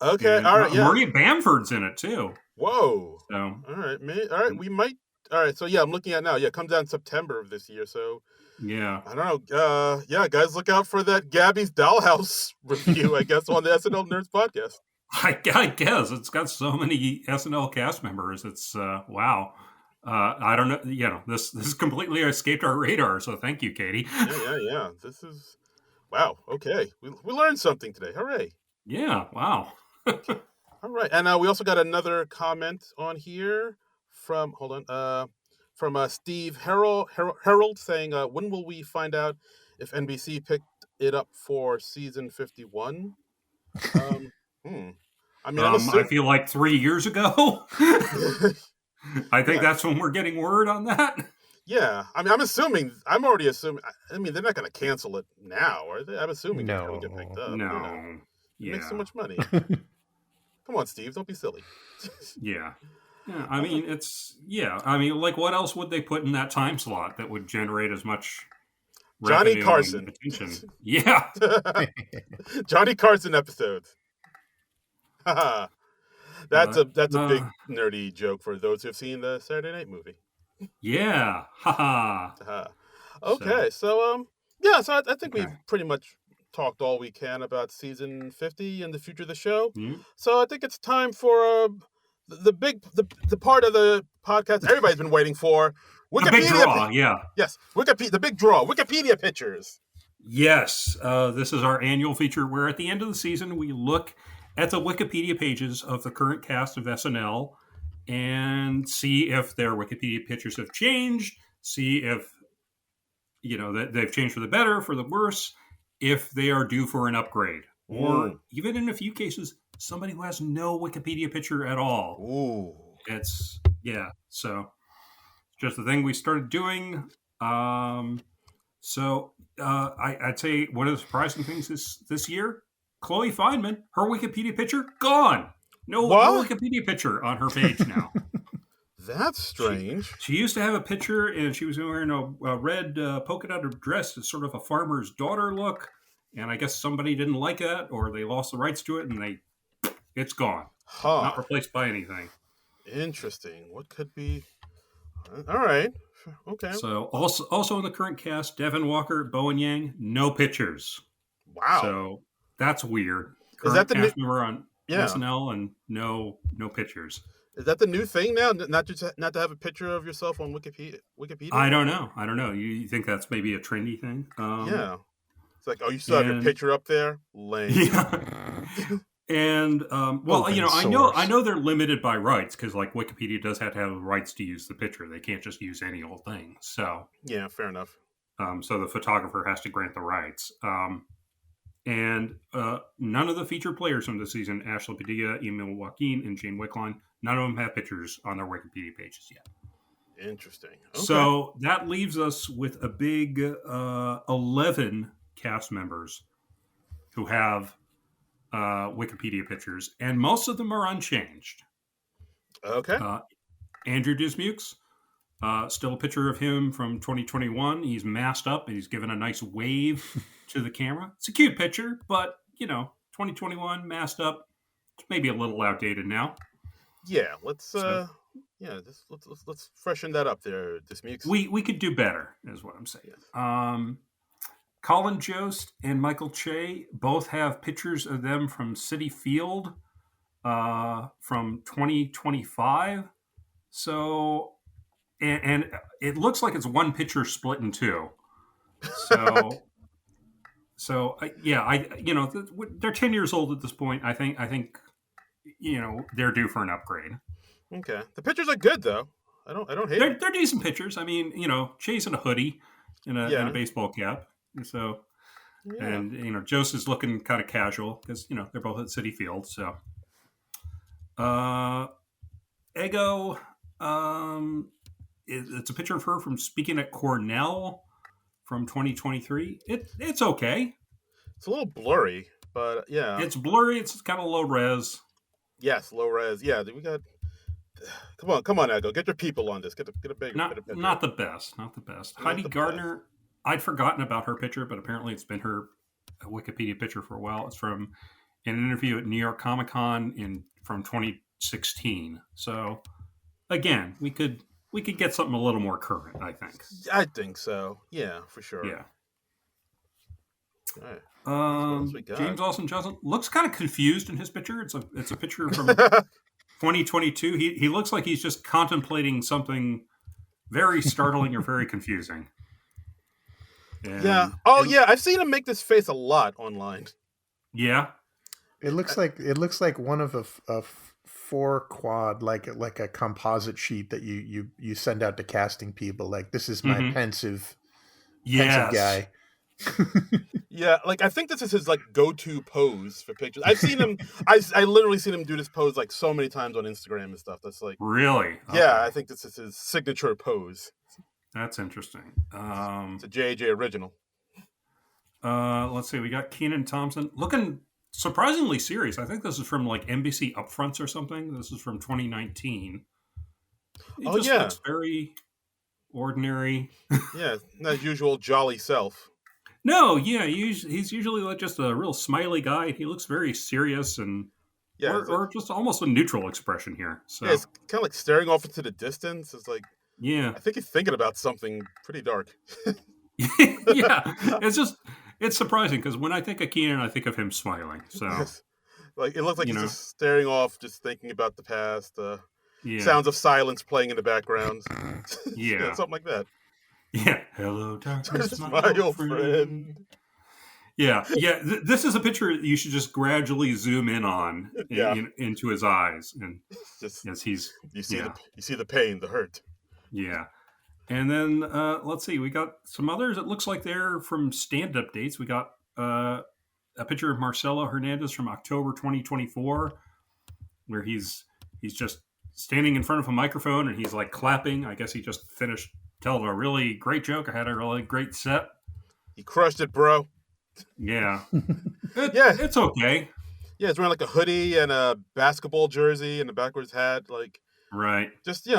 Okay, And all right, yeah. Maria Bamford's in it too. Whoa. So All right, all right, we might. All right, so yeah, I'm looking at now. Yeah, it comes out in September of this year. So yeah, I don't know. Yeah, guys, look out for that Gabby's Dollhouse review. I guess on the SNL Nerds podcast. I guess it's got so many SNL cast members. It's wow. I don't know. You know, this has completely escaped our radar. So thank you, Katie. Yeah. This is wow. Okay, we learned something today. Hooray! Yeah, wow. All right, and we also got another comment on here from from Steve Harold saying, when will we find out if NBC picked it up for season 51? I mean, I'm I assuming. feel like 3 years ago. I think that's when we're getting word on that. Yeah, I mean, I'm already assuming. I mean, they're not going to cancel it now, are they? I'm assuming it's going to get picked up. No. It makes so much money. Come on, Steve, don't be silly. Yeah. Yeah, I mean, I mean, like, what else would they put in that time slot that would generate as much Johnny revenue Carson. and attention? Yeah. Johnny Carson episodes. That's a big nerdy joke for those who've seen the Saturday Night movie. Yeah. Haha. Okay, so I think we've pretty much talked all we can about season 50 and the future of the show. Mm-hmm. So I think it's time for the part of the podcast everybody's been waiting for. Wikipedia, the big draw, yeah. Yes, the big draw, Wikipedia pictures. Yes, this is our annual feature where at the end of the season we look at the Wikipedia pages of the current cast of SNL and see if their Wikipedia pictures have changed, see if that they've changed for the better, for the worse, if they are due for an upgrade, or even in a few cases, somebody who has no Wikipedia picture at all. Ooh, so just the thing we started doing. I'd say one of the surprising things this year, Chloe Feynman, her Wikipedia picture gone. No Wikipedia picture on her page now. That's strange. She used to have a picture, and she was wearing a red polka dot dress, as sort of a farmer's daughter look. And I guess somebody didn't like that, or they lost the rights to it, and it's gone. Not replaced by anything. Interesting. What could be? All right. Okay. So also in the current cast, Devin Walker, Bowen Yang, no pictures. Wow. So that's weird. Is that the cast member on SNL and no pictures? Is that the new thing now? Not to have a picture of yourself on Wikipedia? I don't know. You think that's maybe a trendy thing? Yeah. It's like, you still have your picture up there? Lame. Yeah. And I know they're limited by rights because like Wikipedia does have to have the rights to use the picture. They can't just use any old thing. So yeah, fair enough. So the photographer has to grant the rights. And none of the featured players from this season, Ashley Padilla, Emil Joaquin, and Jane Wickline, none of them have pictures on their Wikipedia pages yet. Interesting. Okay. So that leaves us with a big 11 cast members who have Wikipedia pictures, and most of them are unchanged. Okay. Andrew Dismukes, still a picture of him from 2021. He's masked up and he's given a nice wave to the camera. It's a cute picture, but 2021 masked up. It's maybe a little outdated now. Yeah, let's freshen that up there, Dismukes. We could do better, is what I'm saying. Yes. Colin Jost and Michael Che both have pictures of them from Citi Field from 2025. So, and it looks like it's one picture split in two. So they're 10 years old at this point. I think they're due for an upgrade. Okay, the pictures are good though. I don't hate them. They're decent pictures. I mean, Che's in a hoodie and a baseball cap. So, and Jost is looking kind of casual because they're both at Citi Field. So, Ego, it's a picture of her from speaking at Cornell from 2023. It's okay. It's a little blurry, but yeah, it's blurry. It's kind of low res. Yes, low res. Yeah, we got. Come on, Ego, get your people on this. Get a bigger. Not the best. Heidi Gardner. I'd forgotten about her picture, but apparently it's been her Wikipedia picture for a while. It's from an interview at New York Comic Con from 2016. So again, we could get something a little more current, I think. I think so. Yeah, for sure. Yeah. All right. James Austin Johnson looks kind of confused in his picture. It's a picture from 2022. He looks like he's just contemplating something very startling or very confusing. Yeah. Oh, yeah. I've seen him make this face a lot online. Yeah. It looks like one of a A4 quad, like a composite sheet that you send out to casting people. Like, this is my pensive Yes. guy. Yeah, like I think this is his like go-to pose for pictures. I've seen him. I literally seen him do this pose like so many times on Instagram and stuff. That's like Really? Yeah, Okay. I think this is his signature pose. That's interesting. It's a JJ original. Let's see. We got Kenan Thompson looking surprisingly serious. I think this is from like NBC Upfronts or something. This is from 2019. He just looks very ordinary. Yeah, not his usual jolly self. No, yeah, he's usually like just a real smiley guy. He looks very serious and or just almost a neutral expression here. So yeah, it's kind of like staring off into the distance. It's like, yeah, I think he's thinking about something pretty dark. Yeah, it's surprising because when I think of Kenan, I think of him smiling. So like it looks like he's just staring off, just thinking about the past. Yeah. Sounds of silence playing in the background. Yeah. Something like that. Yeah. Hello, darkness, my old friend. Yeah. This is a picture you should just gradually zoom in on into his eyes, and just as he's you see the pain, the hurt. Yeah. And then let's see, we got some others. It looks like they're from stand-up dates. We got a picture of Marcelo Hernandez from October 2024, where he's just standing in front of a microphone and he's like clapping. I guess he just finished telling a really great joke. I had a really great set. He crushed it, bro. Yeah. It's okay. Yeah, he's wearing like a hoodie and a basketball jersey and a backwards hat. Like, right. Just,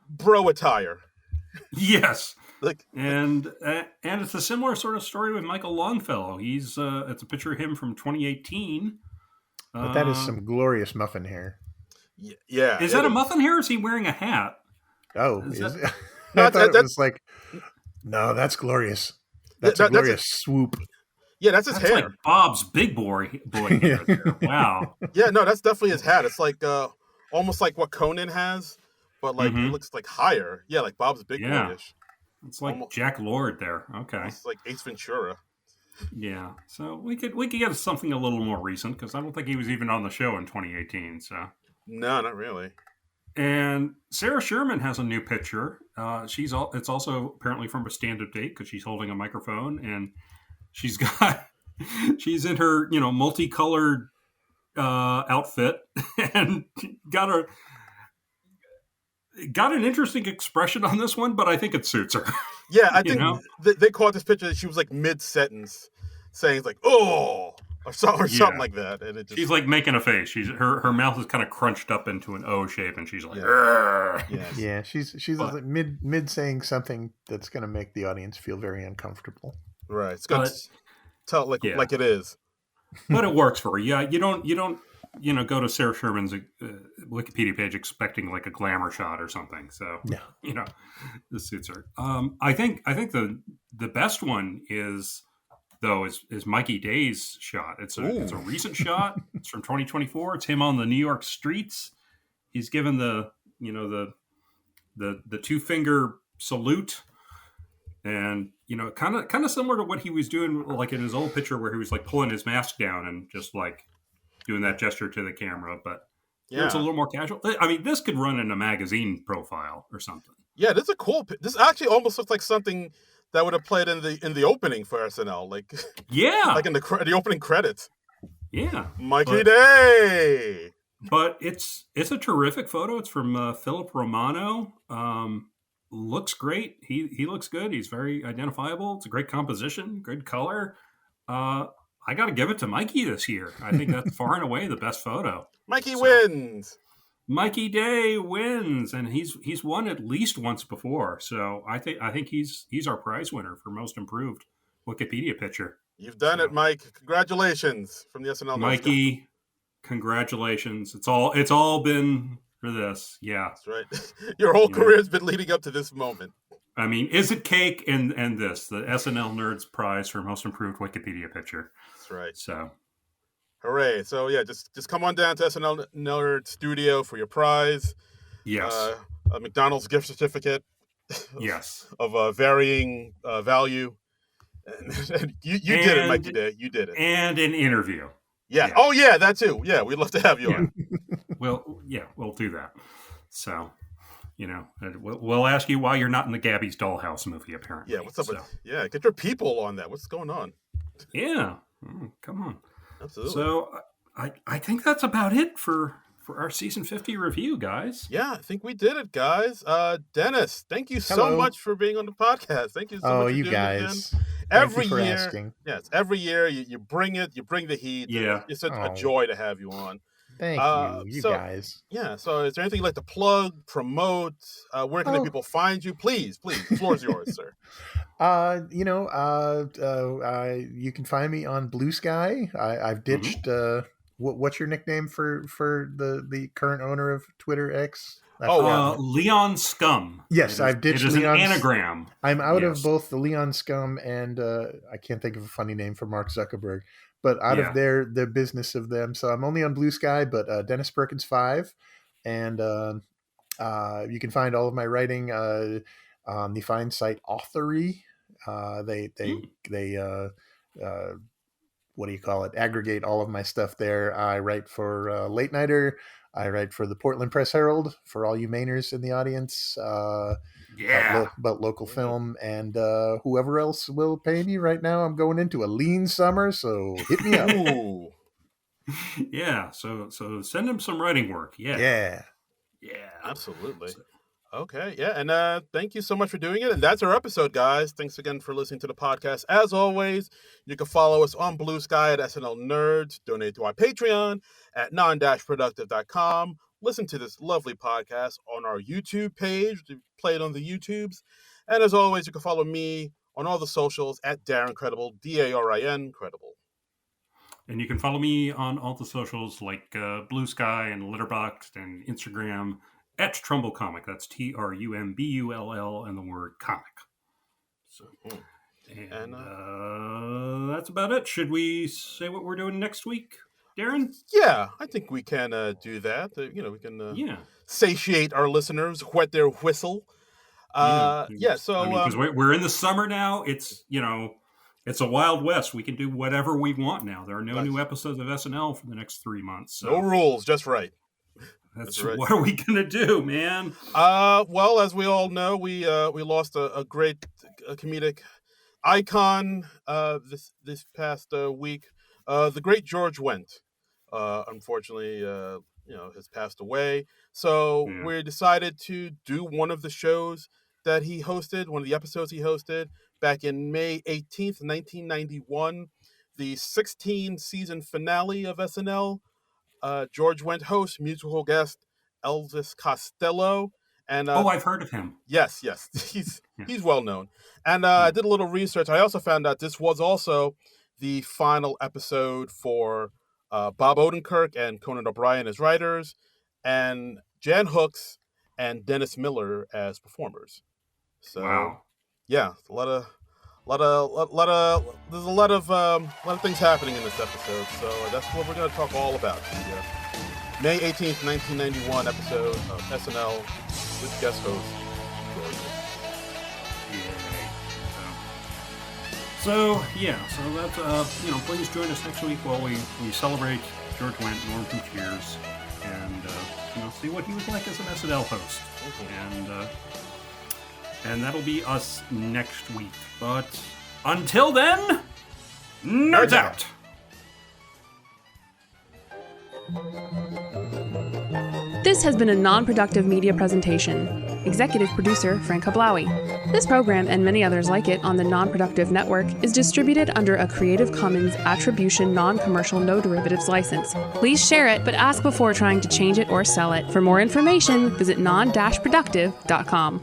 bro attire. Yes. Like, and it's a similar sort of story with Michael Longfellow. He's it's a picture of him from 2018. But that is some glorious muffin hair. Yeah. Is that a muffin hair or is he wearing a hat? Oh, I thought it was like, no, that's glorious. That's a glorious swoop. Yeah, that's his hair. Like Bob's big boy hair there. Wow. Yeah, no, that's definitely his hat. It's like almost like what Conan has, but like it looks like higher. Yeah, like Bob's big boyish. It's like almost, Jack Lord there. Okay. It's like Ace Ventura. Yeah. So we could get something a little more recent because I don't think he was even on the show in 2018. So no, not really. And Sarah Sherman has a new picture. It's also apparently from a stand-up date because she's holding a microphone and she's in her multicolored outfit and got an interesting expression on this one, but I think it suits her. Yeah, I think they caught this picture. She was like mid-sentence saying like, "Oh," or something like that, and she's like making a face. Her mouth is kind of crunched up into an O shape, and she's like, yeah. She's like mid saying something that's going to make the audience feel very uncomfortable. Right, it's going to tell like it is, but it works for her. Yeah, you don't go to Sarah Sherman's Wikipedia page expecting like a glamour shot or something. So this suits her. I think the best one is Mikey Day's shot. It's a recent shot. It's from 2024. It's him on the New York streets. He's given the two finger salute, and kind of similar to what he was doing like in his old picture where he was like pulling his mask down and just like doing that gesture to the camera. But it's a little more casual. I mean, this could run in a magazine profile or something. Yeah, this is a cool. This actually almost looks like something that would have played in the opening for SNL, like like in the opening credits. Yeah, Mikey Day. But it's a terrific photo. It's from Philip Romano. Looks great. He looks good. He's very identifiable. It's a great composition, good color. I got to give it to Mikey this year. I think that's far and away the best photo. Mikey wins. Mikey Day wins, and he's won at least once before. So I think he's our prize winner for most improved Wikipedia picture. You've done it, Mike. Congratulations from the SNL Nerds. Mikey, congratulations. It's all been for this. Yeah, that's right. Your whole career has been leading up to this moment. I mean, is it cake and this the SNL Nerds prize for most improved Wikipedia picture? That's right. So. Hooray. So, yeah, just come on down to SNL Nerd Studio for your prize. Yes. A McDonald's gift certificate. Yes. Of varying value. And you did it, Mikey Day. You did it. And an interview. Yeah. Oh, yeah, that too. Yeah, we'd love to have you on. we'll do that. So, we'll ask you why you're not in the Gabby's Dollhouse movie, apparently. Yeah, what's up get your people on that. What's going on? Yeah, come on. Absolutely. So I think that's about it for our season 50 review, guys. Yeah, I think we did it, guys. Dennis, thank you so much for being on the podcast. Thank you so much for you doing guys. it again. Every Thank you for year, asking. yes, every year you bring it, you bring the heat. Yeah. It's such a joy to have you on. Thank you guys. Yeah, so is there anything you'd like to plug, promote? Where can the people find you? Please, the floor is yours, sir. You can find me on Blue Sky. I've ditched. What's your nickname for the current owner of Twitter X? Leon Scum. Yes, I've ditched. It is an anagram. I'm out of both the Leon Scum and I can't think of a funny name for Mark Zuckerberg, but out of the business of them. So I'm only on Blue Sky, but Dennis Perkins 5, and you can find all of my writing on the fine site Authory. They what do you call it? Aggregate all of my stuff there. I write for Late Nighter. I write for the Portland Press Herald for all you Mainers in the audience. About local film, and whoever else will pay me right now. I'm going into a lean summer, so hit me up. Yeah. So send him some writing work. Yeah. Absolutely. Okay, yeah, and thank you so much for doing it. And that's our episode, guys. Thanks again for listening to the podcast. As always, you can follow us on Blue Sky at SNL Nerds, donate to our Patreon at Non-Productive.com. Listen to this lovely podcast on our YouTube page. We play it on the YouTubes. And as always, you can follow me on all the socials at Darren Credible, DARIN Credible. And you can follow me on all the socials like Blue Sky and Letterboxd and Instagram at Trumbull Comic. That's TRUMBULL and the word comic. So, and that's about it. Should we say what we're doing next week, Darren? Yeah, I think we can do that. We can satiate our listeners, whet their whistle. So because we're in the summer now. It's it's a Wild West. We can do whatever we want now. There are no new episodes of SNL for the next 3 months. So. No rules, just right. That's right. What are we gonna do, man? Well, as we all know, we lost a great comedic icon this past week. The great George Wendt, unfortunately, has passed away. So we decided to do one of the shows that he hosted, one of the episodes he hosted back in May 18th, 1991, the 16th season finale of SNL. George Wendt host, musical guest Elvis Costello, and I've heard of him. Yes, he's well known. And I did a little research. I also found out this was also the final episode for Bob Odenkirk and Conan O'Brien as writers, and Jan Hooks and Dennis Miller as performers. So, yeah, there's a lot of things happening in this episode. So that's what we're going to talk all about. The May 18th, 1991 episode of SNL with guest host George Wendt. So that's please join us next week while we celebrate George Wendt, Norm from Cheers, and see what he was like as an SNL host. And that'll be us next week. But until then, nerds out! This has been a non-productive media presentation. Executive producer Frank Hablawi. This program and many others like it on the Non-Productive Network is distributed under a Creative Commons Attribution Non-Commercial No Derivatives license. Please share it, but ask before trying to change it or sell it. For more information, visit non-productive.com.